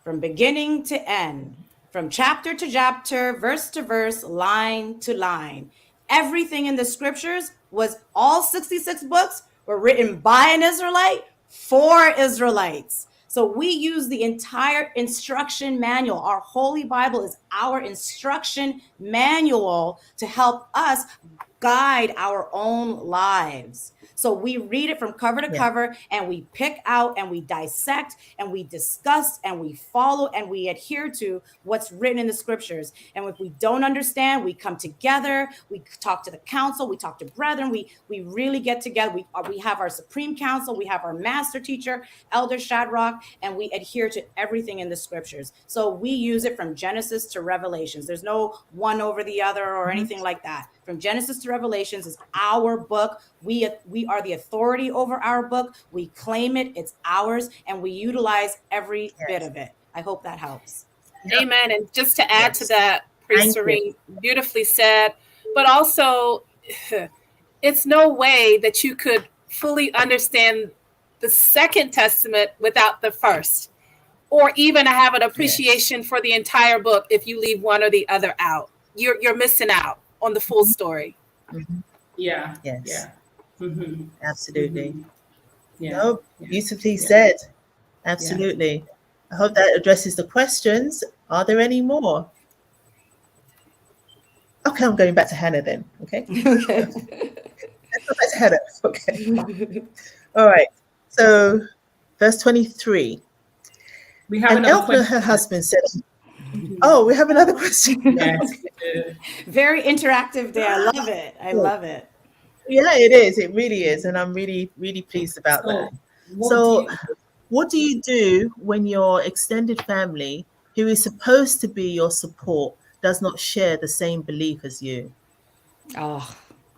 from beginning to end, from chapter to chapter, verse to verse, line to line. Everything in the scriptures was all 66 books were written by an Israelite for Israelites. So we use the entire instruction manual. Our Holy Bible is our instruction manual to help us guide our own lives. So we read it from cover to cover, and we pick out and we dissect and we discuss and we follow and we adhere to what's written in the scriptures. And if we don't understand, we come together, we talk to the council, we talk to brethren, we really get together. We have our Supreme Council, we have our master teacher, Elder Shadrach, and we adhere to everything in the scriptures. So we use it from Genesis to Revelations. There's no one over the other or anything like that. From Genesis to Revelations is our book. We are the authority over our book. We claim it. It's ours. And we utilize every bit of it. I hope that helps. Amen. And just to add to that, Priest Serene beautifully said, but also it's no way that you could fully understand the Second Testament without the first, or even have an appreciation for the entire book if you leave one or the other out. You're missing out on the full story. Yeah. Yes. Yeah. Absolutely. Yeah. No, beautifully said. Absolutely. I hope that addresses the questions. Are there any more? Okay, I'm going back to Hannah then. Okay. Okay. Let's go back to Hannah. Okay. All right. So, verse 23. We have And another Elkanah, question. her husband, said, "Oh, we have another question." Yes. Very interactive day. I love it. I love it. Yeah, it is. It really is, and I'm really, really pleased about So, that. what So, do you, what do you do when your extended family, who is supposed to be your support, does not share the same belief as you? Oh,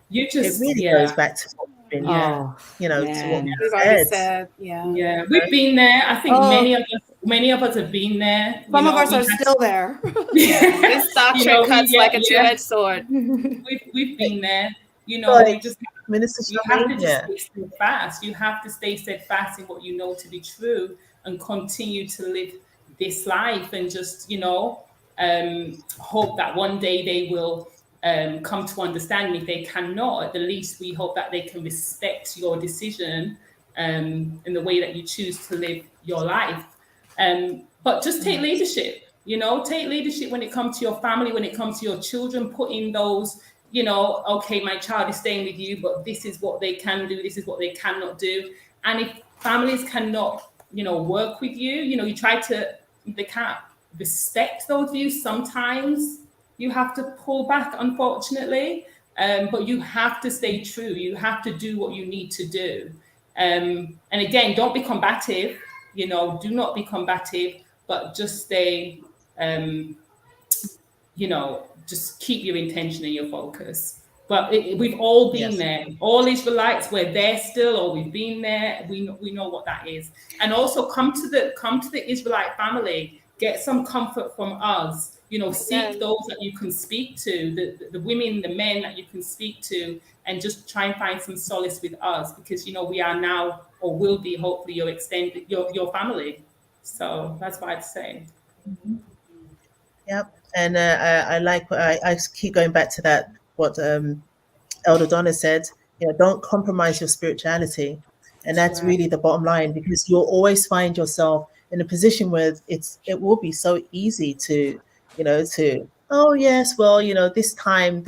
you It just, really goes yeah, back to what we've been, yeah. oh, to what man. we We've already said. said, yeah. Yeah, we've been there. I think Oh, many of us have been there. some of us are still there. This doctrine cuts like a two-edged sword. We've been there. Like, You just Minister you have to Charmaine, just yeah. stay steadfast. You have to stay steadfast in what you know to be true and continue to live this life and just, hope that one day they will come to understand. If they cannot, at the least we hope that they can respect your decision in the way that you choose to live your life. But just take leadership, take leadership when it comes to your family, when it comes to your children, put in those, okay, my child is staying with you, but this is what they can do, this is what they cannot do. And if families cannot, work with you, you try to, they can't respect those views, sometimes you have to pull back, unfortunately. But you have to stay true. You have to do what you need to do. And again, don't be combative, do not be combative, but just stay, just keep your intention and your focus. But we've all been there. All Israelites, we're there still, or we've been there. We know what that is. And also come to the Israelite family. Get some comfort from us. Seek those that you can speak to, the women, the men that you can speak to, and just try and find some solace with us, because we are now, or will be, hopefully, your extended your family. So that's what I'd say. Mm-hmm. Yep. And I like, I keep going back to that, what Elder Donna said, don't compromise your spirituality. And that's really the bottom line, because you'll always find yourself in a position where it will be so easy to, oh yes, well, this time,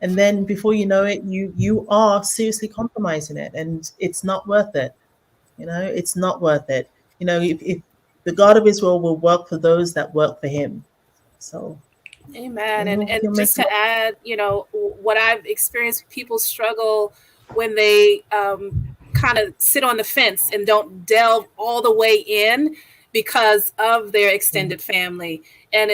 and then before you know it, you are seriously compromising it, and it's not worth it. It's not worth it. If the God of Israel will work for those that work for him. So, amen. And just to add, what I've experienced, people struggle when they kind of sit on the fence and don't delve all the way in because of their extended family. And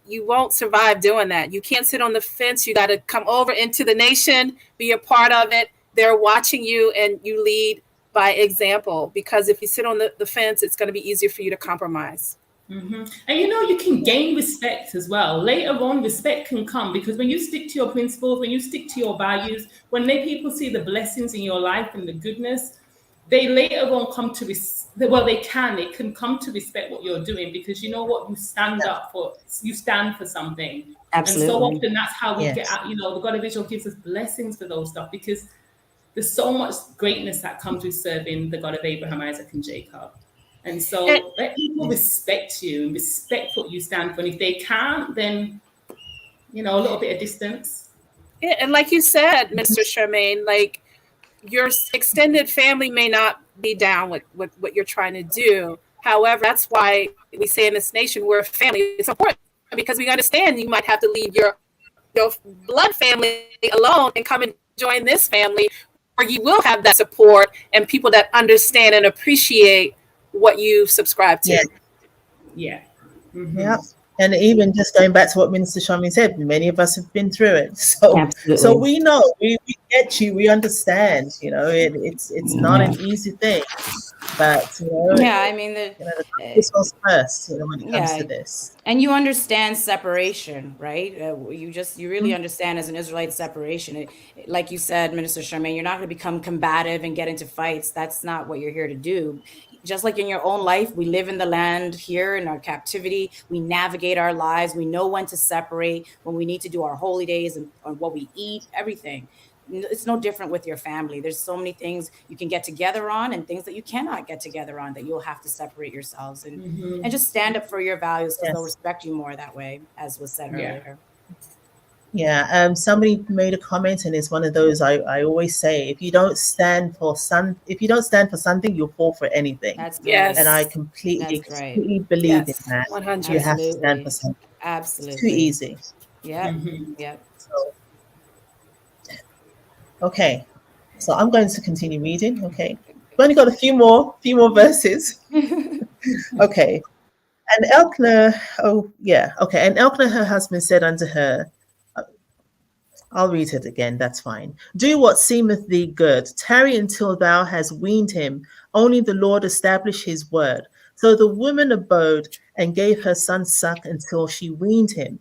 you won't survive doing that. You can't sit on the fence. You got to come over into the nation, be a part of it. They're watching you, and you lead by example, because if you sit on the fence, it's going to be easier for you to compromise. Mm-hmm. And you can gain respect as well. Later on, respect can come, because when you stick to your principles, when you stick to your values, when people see the blessings in your life and the goodness, they later on come to they can come to respect what you're doing, because you know what, you stand up for, you stand for something. Absolutely. And so often that's how we get out, the God of Israel gives us blessings for those stuff, because there's so much greatness that comes with serving the God of Abraham, Isaac, and Jacob. And so let people respect you and respect what you stand for. And if they can't, then, a little bit of distance. Yeah, and like you said, Mr. Charmaine, like, your extended family may not be down with what you're trying to do. However, that's why we say in this nation, we're a family. It's important because we understand you might have to leave your blood family alone and come and join this family, where you will have that support and people that understand and appreciate what you subscribe to. Yeah. Mm-hmm. Yeah. And even just going back to what Minister Charmaine said, many of us have been through it. So we know, we get you, we understand, it's not an easy thing. But this was first, when it comes to this. And you understand separation, right? You really understand as an Israelite separation. Like you said, Minister Charmaine, you're not going to become combative and get into fights. That's not what you're here to do. Just like in your own life, we live in the land here in our captivity. We navigate our lives. We know when to separate, when we need to do our holy days and what we eat, everything. it's no different with your family. There's so many things you can get together on and things that you cannot get together on, that you'll have to separate yourselves and just stand up for your values, because they'll respect you more that way, as was said earlier. Yeah, somebody made a comment, and it's one of those I always say: if you don't stand for something, you'll fall for anything. That's Yes. And I completely believe in that. 100%. You have to stand for something. Absolutely. It's too easy. Yep. Yep. So, okay, so I'm going to continue reading. Okay, we've only got a few more verses. Okay. And Elkanah, and Elkanah, her husband, said unto her, I'll read it again, that's fine. Do what seemeth thee good. Tarry until thou hast weaned him. Only the Lord establish his word. So the woman abode and gave her son suck until she weaned him.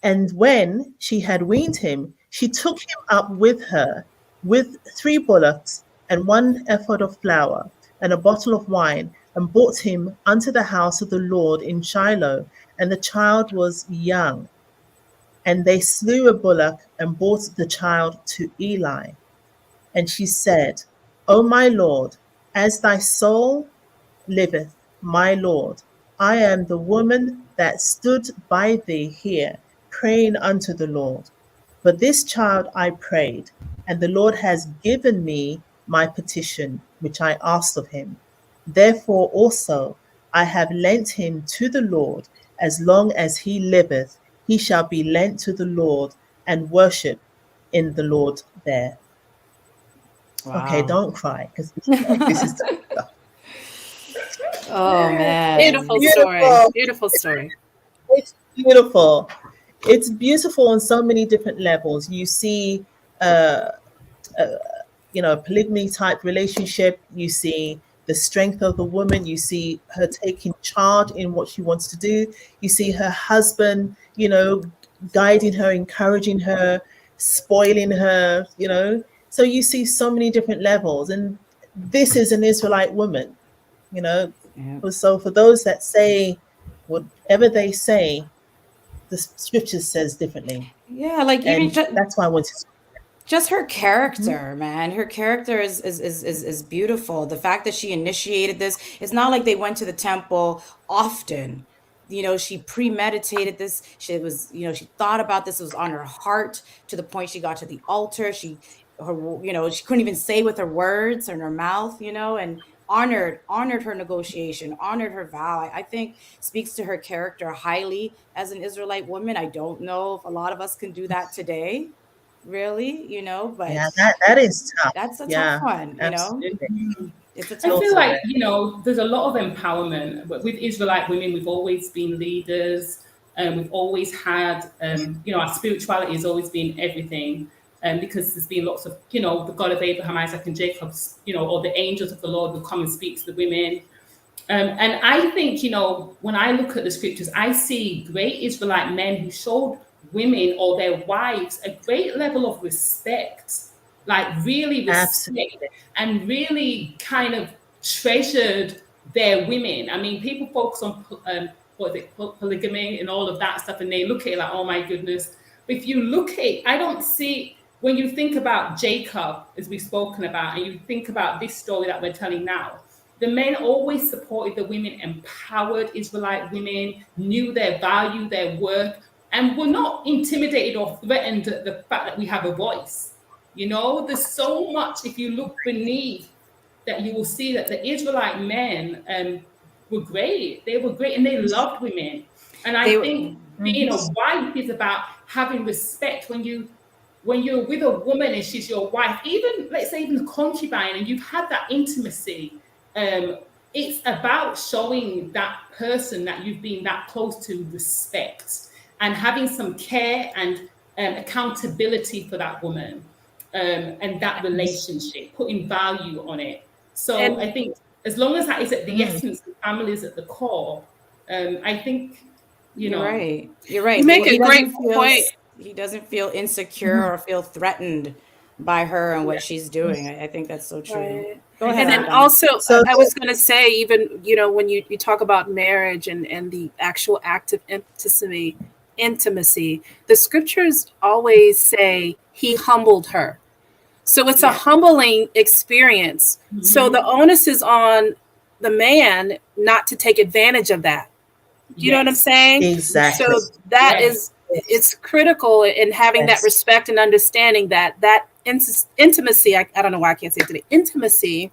And when she had weaned him, she took him up with her with 3 bullocks and 1 ephod of flour and a bottle of wine, and brought him unto the house of the Lord in Shiloh. And the child was young. And they slew a bullock and brought the child to Eli. And she said, O my Lord, as thy soul liveth, my Lord, I am the woman that stood by thee here, praying unto the Lord. For this child I prayed, and the Lord has given me my petition, which I asked of him. Therefore also I have lent him to the Lord. As long as he liveth, he shall be lent to the Lord, and worship in the Lord there. Wow. Okay, don't cry, because this is Oh man. Beautiful story. Beautiful story. It's beautiful. It's beautiful on so many different levels. You see polygamy type relationship. You see the strength of the woman. You see her taking charge in what she wants to do. You see her husband, guiding her, encouraging her, spoiling her, So you see so many different levels. And this is an Israelite woman, Yeah. So for those that say whatever they say, the scripture says differently. Yeah, like even that's why I wanted to. Just her character, man. Her character is beautiful. The fact that she initiated this, it's not like they went to the temple often. She premeditated this. She was, she thought about this. It was on her heart to the point she got to the altar. She couldn't even say with her words and her mouth, and honored her negotiation, honored her vow. I think speaks to her character highly as an Israelite woman. I don't know if a lot of us can do that today. Really, but yeah, that is tough. That's a tough one, absolutely. It's a tough I feel one. like, there's a lot of empowerment, but with Israelite women, we've always been leaders, and we've always had, our spirituality has always been everything, because there's been lots of, the God of Abraham, Isaac, and Jacob, or the angels of the Lord will come and speak to the women. And I think, when I look at the scriptures, I see great Israelite men who showed women or their wives a great level of respect, like really respect, and really kind of treasured their women. I mean, people focus on polygamy and all of that stuff, and they look at it like, oh my goodness. But if you look at it, I don't see, when you think about Jacob, as we've spoken about, and you think about this story that we're telling now, the men always supported the women, empowered Israelite women, knew their value, their worth, and were not intimidated or threatened at the fact that we have a voice. There's so much, if you look beneath, that you will see that the Israelite men were great. They were great, and they loved women. And I think being a wife is about having respect. When you're with a woman and she's your wife, even, let's say, even a concubine, and you've had that intimacy, it's about showing that person that you've been that close to respect, and having some care and accountability for that woman, and that relationship, putting value on it. So I think as long as that is at the essence, the family is at the core, I think, You're right. You're right. You make a great point. He doesn't feel insecure or feel threatened by her and what she's doing. I think that's so true. Right. Go ahead. And then also, I was going to say, even, when you talk about marriage and the actual act of intimacy, the scriptures always say he humbled her. So it's a humbling experience. So the onus is on the man not to take advantage of that. Do you know what I'm saying? Exactly. So that is, it's critical in having that respect and understanding that intimacy, I don't know why I can't say it today, intimacy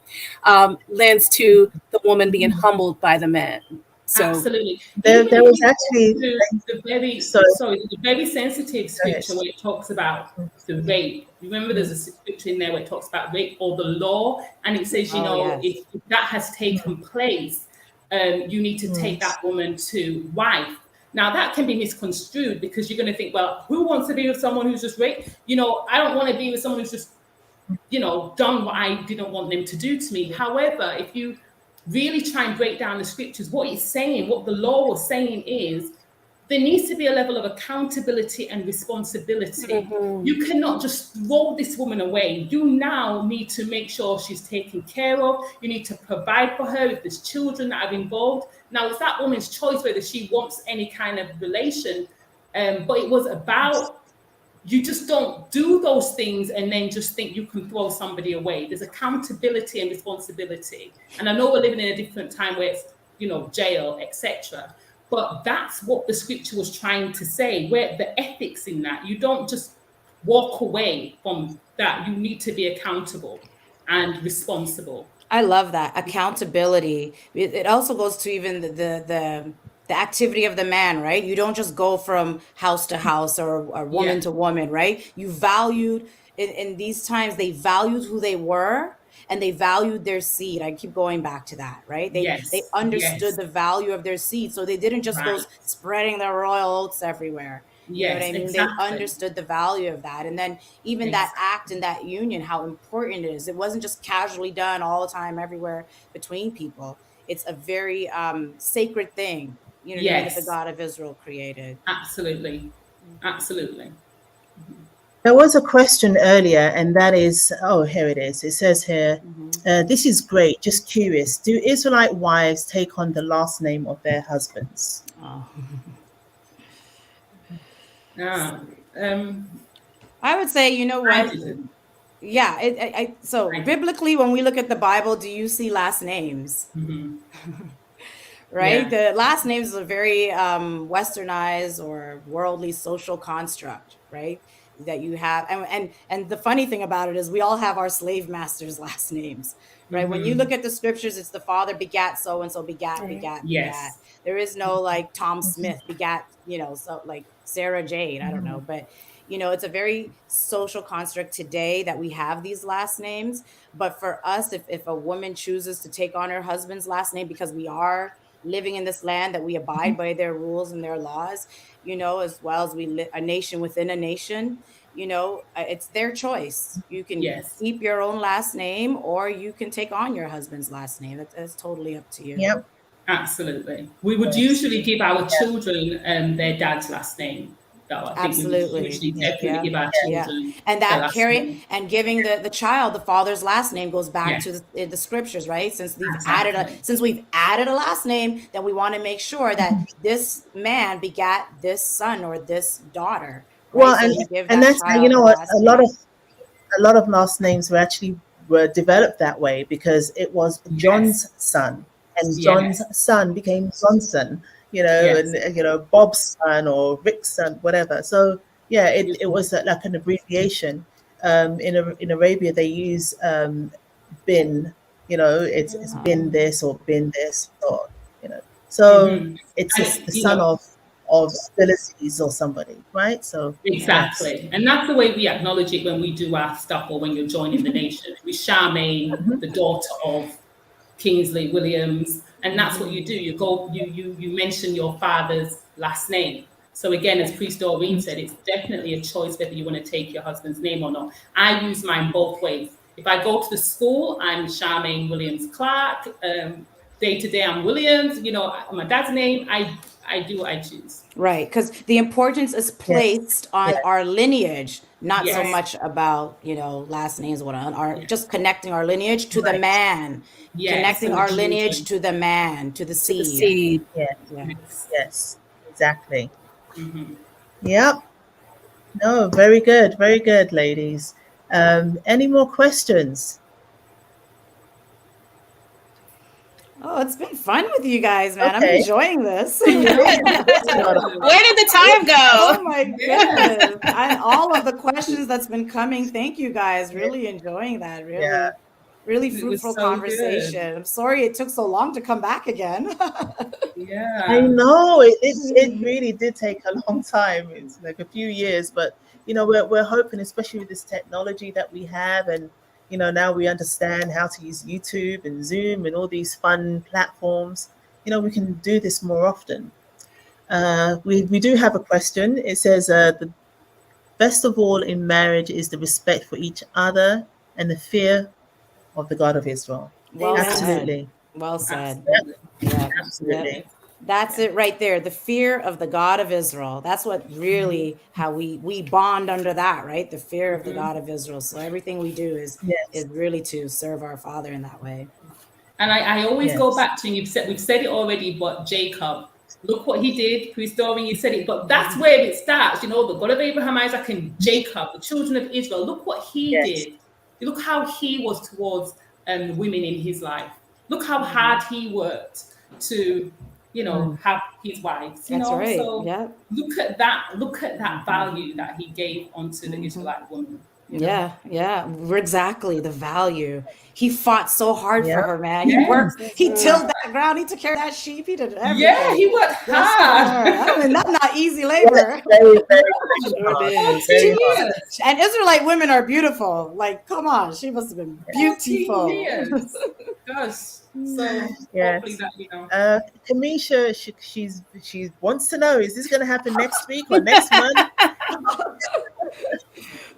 lends to the woman being humbled by the man. So absolutely. There was actually the very sensitive scripture where it talks about the rape. Remember, there's a scripture in there where it talks about rape or the law, and it says, if that has taken place, you need to take that woman to wife. Now that can be misconstrued because you're going to think, well, who wants to be with someone who's just raped? I don't want to be with someone who's just, done what I didn't want them to do to me. However, if you really try and break down the scriptures, what it's saying, what the law was saying is there needs to be a level of accountability and responsibility. You cannot just throw this woman away. You now need to make sure she's taken care of. You need to provide for her if there's children that are involved. Now, it's that woman's choice whether she wants any kind of relation, but it was about, you just don't do those things and then just think you can throw somebody away. There's accountability and responsibility. And I know we're living in a different time where it's, jail, etc. But that's what the scripture was trying to say, where the ethics in that. You don't just walk away from that. You need to be accountable and responsible. I love that accountability. It also goes to even the activity of the man, right? You don't just go from house to house or woman to woman, right? You valued in these times, they valued who they were and they valued their seed. I keep going back to that, right? They understood the value of their seed. So they didn't just go spreading their royal oats everywhere. You know what I mean? Exactly. They understood the value of that. And then even that act and that union, how important it is. It wasn't just casually done all the time, everywhere between people. It's a very sacred thing, that the God of Israel created. Absolutely. Absolutely. There was a question earlier, and that is, here it is. It says here, this is great, just curious. Do Israelite wives take on the last name of their husbands? I would say, you know what? So biblically, when we look at the Bible, do you see last names? Right? The last names is a very westernized or worldly social construct, right? That you have. And the funny thing about it is we all have our slave masters' last names, right? When you look at the scriptures, it's the father begat so-and-so, begat. There is no like Tom Smith begat, so like Sarah Jane, I don't know. But, it's a very social construct today that we have these last names. But for us, if a woman chooses to take on her husband's last name because we are living in this land, that we abide by their rules and their laws, as well as we live a nation within a nation, it's their choice. You can keep your own last name or you can take on your husband's last name. It's totally up to you. Yep. Absolutely. We would usually give our children their dad's last name. Absolutely. Definitely give our children and that carrying and giving the child the father's last name goes back to the scriptures, right? Since we've added a last name, then we want to make sure that this man begat this son or this daughter. Right? Well, and that's what a lot of last names were developed that way because it was John's son, and John's son became Johnson. And Bob's son or Rick's son, whatever. So it was like an abbreviation. In Arabia, they use bin. It's bin this or bin this, or So it's the son of Phyllis or somebody, right? So exactly, and that's the way we acknowledge it when we do our stuff or when you're joining the nation. We Charmaine, the daughter of Kingsley Williams. And that's what you do. You go, you mention your father's last name. So again, as Priest Doreen said, it's definitely a choice whether you want to take your husband's name or not. I use mine both ways. If I go to the school, I'm Charmaine Williams Clark. Day to day, I'm Williams. My dad's name, I do what I choose. Right, because the importance is placed on our lineage, not so much about last names, just connecting our lineage to the man. Connecting our lineage to the man, to the seed. Yes, exactly. Yep. No, very good, ladies. Any more questions? Oh, it's been fun with you guys, man. I'm Okay. enjoying this. Where did the time go? Oh my goodness. All of the questions that's been coming. Thank you guys. Really enjoying that. Really, Yeah. really It was fruitful so conversation. good. I'm sorry it took so long to come back again. Yeah. I know it really did take a long time. It's like a few years, but we're hoping, especially with this technology that we have, and now we understand how to use YouTube and Zoom and all these fun platforms. We can do this more often. We do have a question. It says, the best of all in marriage is the respect for each other and the fear of the God of Israel. Well Absolutely. said. Well said. Absolutely. Yeah. Absolutely. Yep. That's it right there. The fear of the God of Israel. That's what really how we bond under that, right? The fear of the God of Israel. So everything we do is really to serve our Father in that way. And I always go back to, and we've said it already, but Jacob, look what he did. Priest Doreen, you said it, but that's where it starts. The God of Abraham, Isaac, and Jacob, the children of Israel. Look what he did. Look how he was towards women in his life. Look how hard he worked to have his wives. That's right. So yeah. look at that value that he gave onto the Israelite woman. Yeah, exactly. The value. He fought so hard for her, man. He worked, he tilled that ground, he took care of that sheep, he did everything. Yeah, he worked hard. I mean, that's not easy labor. And Israelite women are beautiful. Like, come on, she must have been beautiful. Gosh. So yes. hopefully that, Kamisha, she wants to know, is this going to happen next week or next month?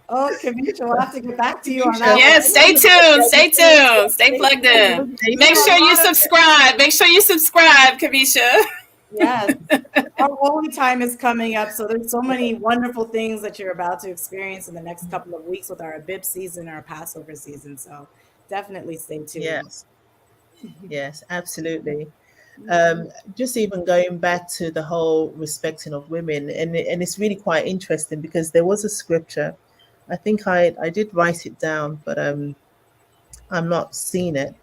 Oh, Kamisha, we'll have to get back to you on that. Yes, stay tuned. Stay plugged in. Make sure you subscribe, Kamisha. Yes. Our holy time is coming up. So there's so many wonderful things that you're about to experience in the next couple of weeks with our Abib season, our Passover season. So definitely stay tuned. Yes, absolutely. Just even going back to the whole respecting of women, and it's really quite interesting because there was a scripture. I think I did write it down, but I'm not seeing it.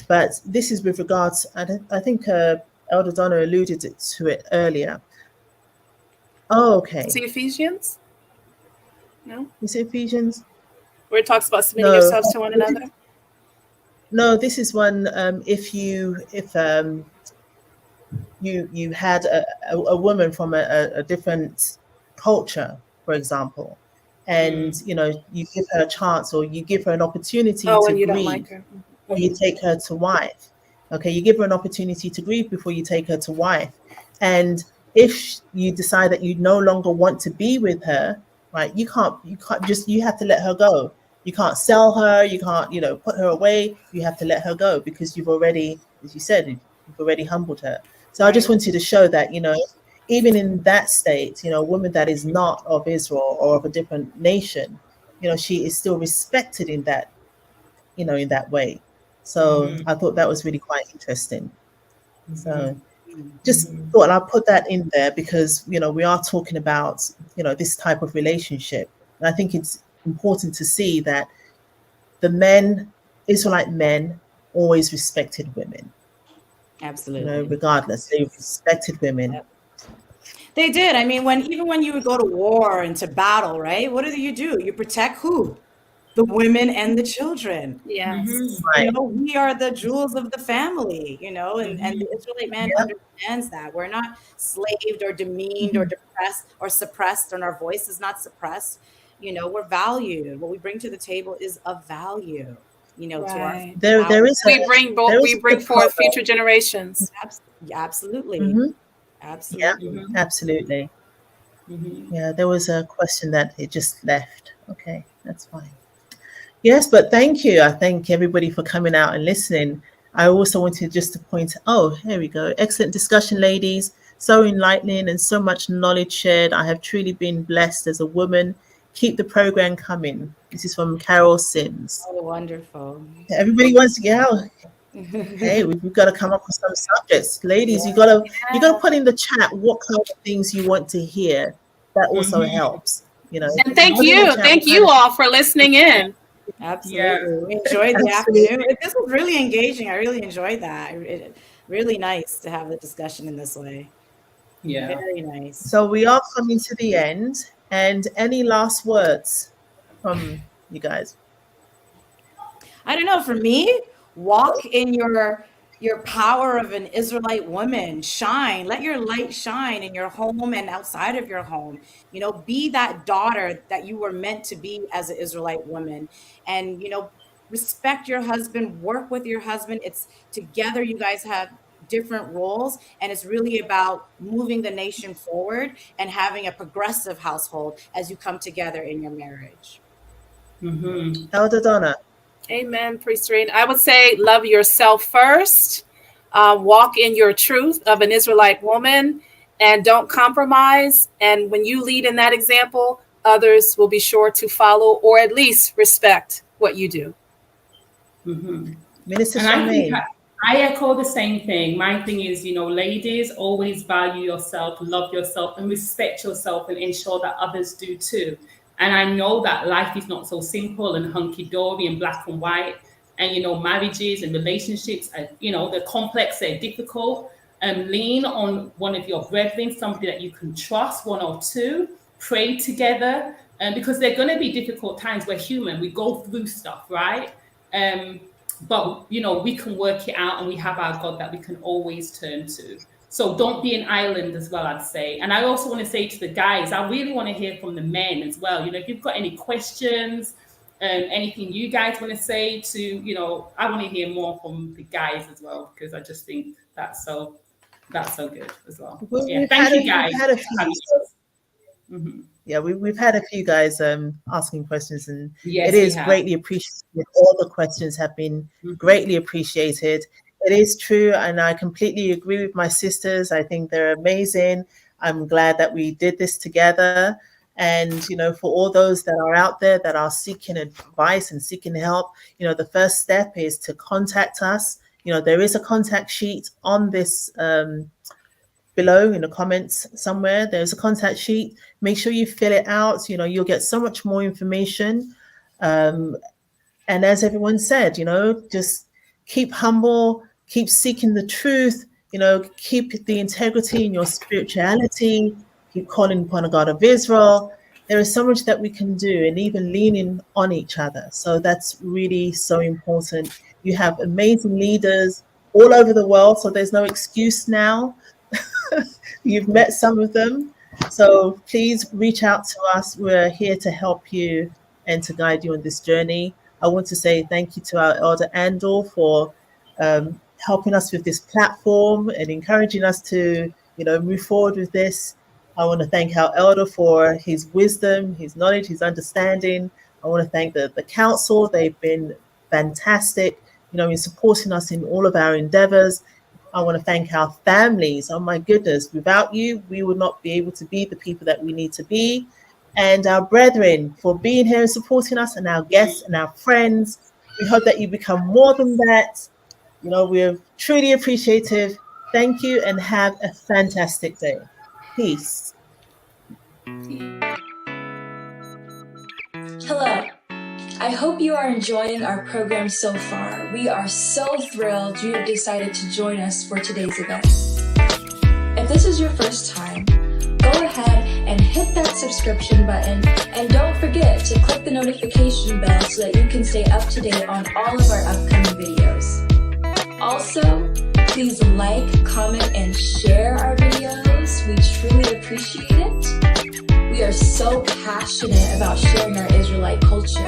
But this is with regards, I think Elder Donna alluded to it earlier. Oh, okay. See Ephesians? No? Is it Ephesians? Where it talks about submitting yourselves to one another? No, this is one. If you had a woman from a different culture, for example, and you give her a chance, or you give her an opportunity to and you grieve don't like her. before you take her to wife. Okay, you give her an opportunity to grieve before you take her to wife. And if you decide that you no longer want to be with her, right, you have to let her go. You can't sell her, you can't, put her away. You have to let her go because you've already, as you said, you've already humbled her. So I just wanted to show that, even in that state, a woman that is not of Israel or of a different nation, she is still respected in that, in that way. So I thought that was really quite interesting. So just thought I'll put that in there because, we are talking about, this type of relationship. And I think it's important to see that the Israelite men always respected women. Absolutely. Regardless, they respected women. Yep. They did. I mean, even when you would go to war and to battle, right? What do? You protect who? The women and the children. Yes. Right. We are the jewels of the family, and the Israelite man understands that. We're not slaved or demeaned or depressed or suppressed, and our voice is not suppressed. We're valued. What we bring to the table is of value, to our we bring forth future generations. Absolutely. Mm-hmm. Absolutely. Yeah, absolutely. Yeah, there was a question that it just left. Okay, that's fine. Yes, but thank you. I thank everybody for coming out and listening. I also wanted just to point, here we go. Excellent discussion, ladies. So enlightening and so much knowledge shared. I have truly been blessed as a woman. Keep the program coming. This is from Carol Sims. Oh, wonderful. Everybody wants to get out. Hey, we've got to come up with some subjects. Ladies, you gotta put in the chat what kind of things you want to hear. That also helps. And thank you all for listening in. Absolutely. We enjoyed the afternoon. This was really engaging. I really enjoyed that. Really nice to have the discussion in this way. Yeah. Very nice. So we are coming to the end. And any last words from you guys? I don't know. For me, walk in your power of an Israelite woman. Shine. Let your light shine in your home and outside of your home. You know, be that daughter that you were meant to be as an Israelite woman. And, you know, respect your husband, work with your husband. It's together, you guys have different roles, and it's really about moving the nation forward and having a progressive household as you come together in your marriage. Elder Donna. Amen, Priest Doreen. I would say love yourself first, walk in your truth of an Israelite woman, and don't compromise. And when you lead in that example, others will be sure to follow or at least respect what you do. Minister Charmaine. I echo the same thing. My thing is, you know, ladies, always value yourself, love yourself, and respect yourself, and ensure that others do too. And I know that life is not so simple and hunky-dory and black and white. And, you know, marriages and relationships are, you know, they're complex, they're difficult. Lean on one of your brethren, somebody that you can trust, one or two. Pray together. Because they're going to be difficult times. We're human. We go through stuff, right? But, you know, we can work it out, and we have our God that we can always turn to. So don't be an island as well, I'd say. And I also want to say to the guys, I really want to hear from the men as well. You know, if you've got any questions, anything you guys want to say to, you know, I want to hear more from the guys as well, because I just think that's so good as well. Thank you, guys. Yeah, we've had a few guys asking questions, and yes, it is greatly appreciated. All the questions have been greatly appreciated. It is true, and I completely agree with my sisters. I think they're amazing. I'm glad that we did this together. And, you know, for all those that are out there that are seeking advice and seeking help, you know, the first step is to contact us. You know, there is a contact sheet on this below in the comments somewhere. There's a contact sheet. Make sure you fill it out. You know, you'll get so much more information. And as everyone said, you know, just keep humble, keep seeking the truth, you know, keep the integrity in your spirituality, keep calling upon the God of Israel. There is so much that we can do, and even leaning on each other. So that's really so important. You have amazing leaders all over the world, so there's no excuse now. You've met some of them. So please reach out to us. We're here to help you and to guide you on this journey. I want to say thank you to our Elder Andor for helping us with this platform and encouraging us to, you know, move forward with this. I want to thank our elder for his wisdom, his knowledge, his understanding. I want to thank the council. They've been fantastic, you know, in supporting us in all of our endeavors. I want to thank our families. Oh my goodness, without you, we would not be able to be the people that we need to be. And our brethren for being here and supporting us, and our guests and our friends. We hope that you become more than that. You know, we're truly appreciative. Thank you, and have a fantastic day. Peace. Hello. I hope you are enjoying our program so far. We are so thrilled you have decided to join us for today's event. If this is your first time, go ahead and hit that subscription button, and don't forget to click the notification bell so that you can stay up to date on all of our upcoming videos. Also, please like, comment, and share our videos. We truly appreciate it. We are so passionate about sharing our Israelite culture,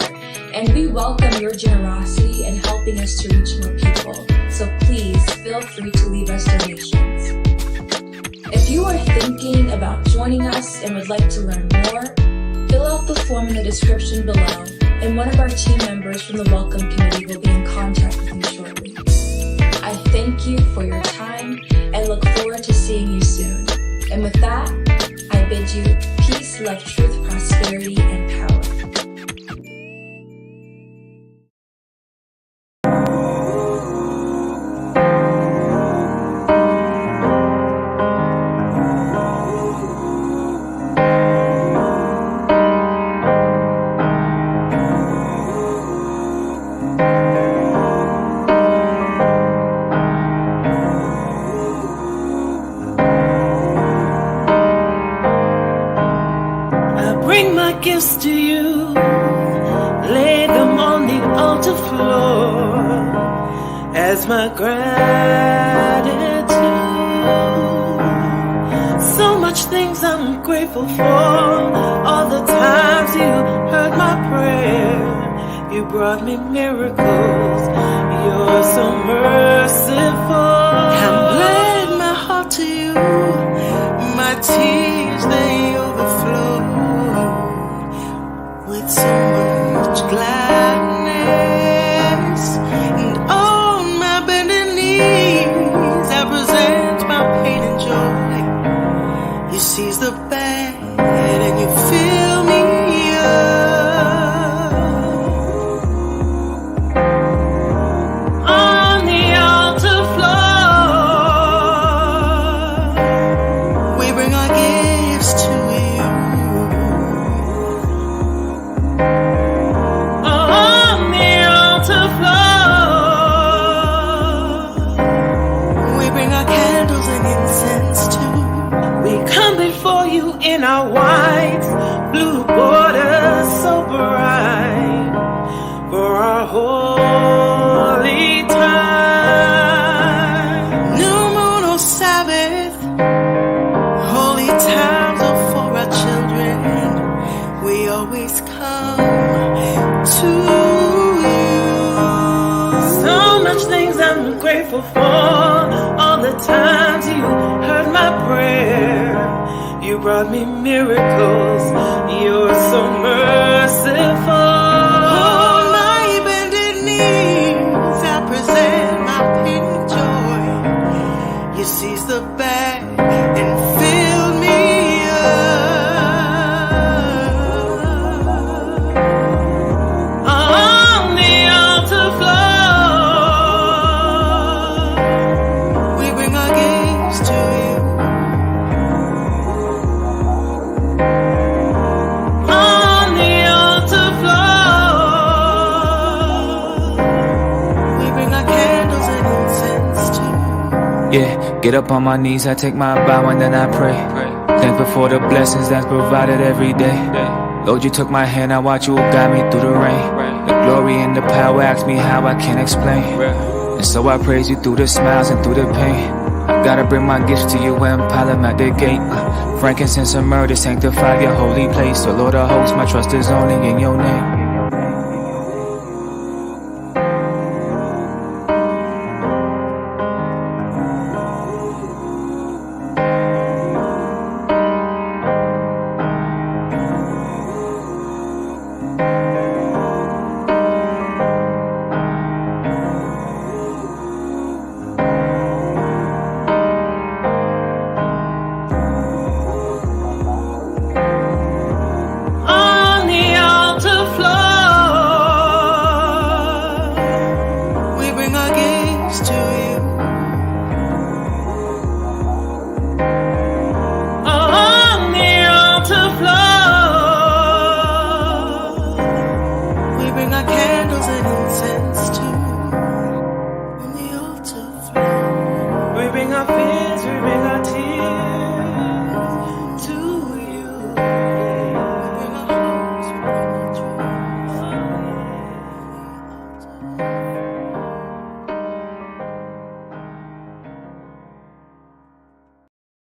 and we welcome your generosity in helping us to reach more people. So please feel free to leave us donations. If you are thinking about joining us and would like to learn more, fill out the form in the description below, and one of our team members from the Welcome Committee will be in contact with you shortly. I thank you for your time and look forward to seeing you soon. And with that, I bid you peace, love, truth, prosperity, and power. as my gratitude. So much things I'm grateful for. All the times you heard my prayer. You brought me miracles. You're so merciful. I bled my heart to you. My tears, they overflow with so much gladness. And on my bending knees, I present my pain and joy. You seize the bad and you fill me up. On the altar floor, we bring our gifts to you. On the altar floor, we bring our candles and incense too. We come before you in our white, blue borders so bright for our holy time. New moon or Sabbath, holy times are for our children. We always come to you. So much things I'm grateful for. All the times you heard my prayer. You brought me miracles. You're so merciful. On my bended knees, I present my pain and joy. You seize the bag and fill me up. On the altar floor, we bring our gifts to you. On the altar floor, we bring our candles and incense to you. Yeah, get up on my knees, I take my bow and then I pray. Thankful for the blessings that's provided every day. Lord, you took my hand, I watch you guide me through the rain. The glory and the power, ask me how I can't explain. And so I praise you through the smiles and through the pain. I gotta bring my gifts to you and pile them at the gate. Frankincense and myrrh to sanctify your holy place. So Lord of hosts, my trust is only in your name.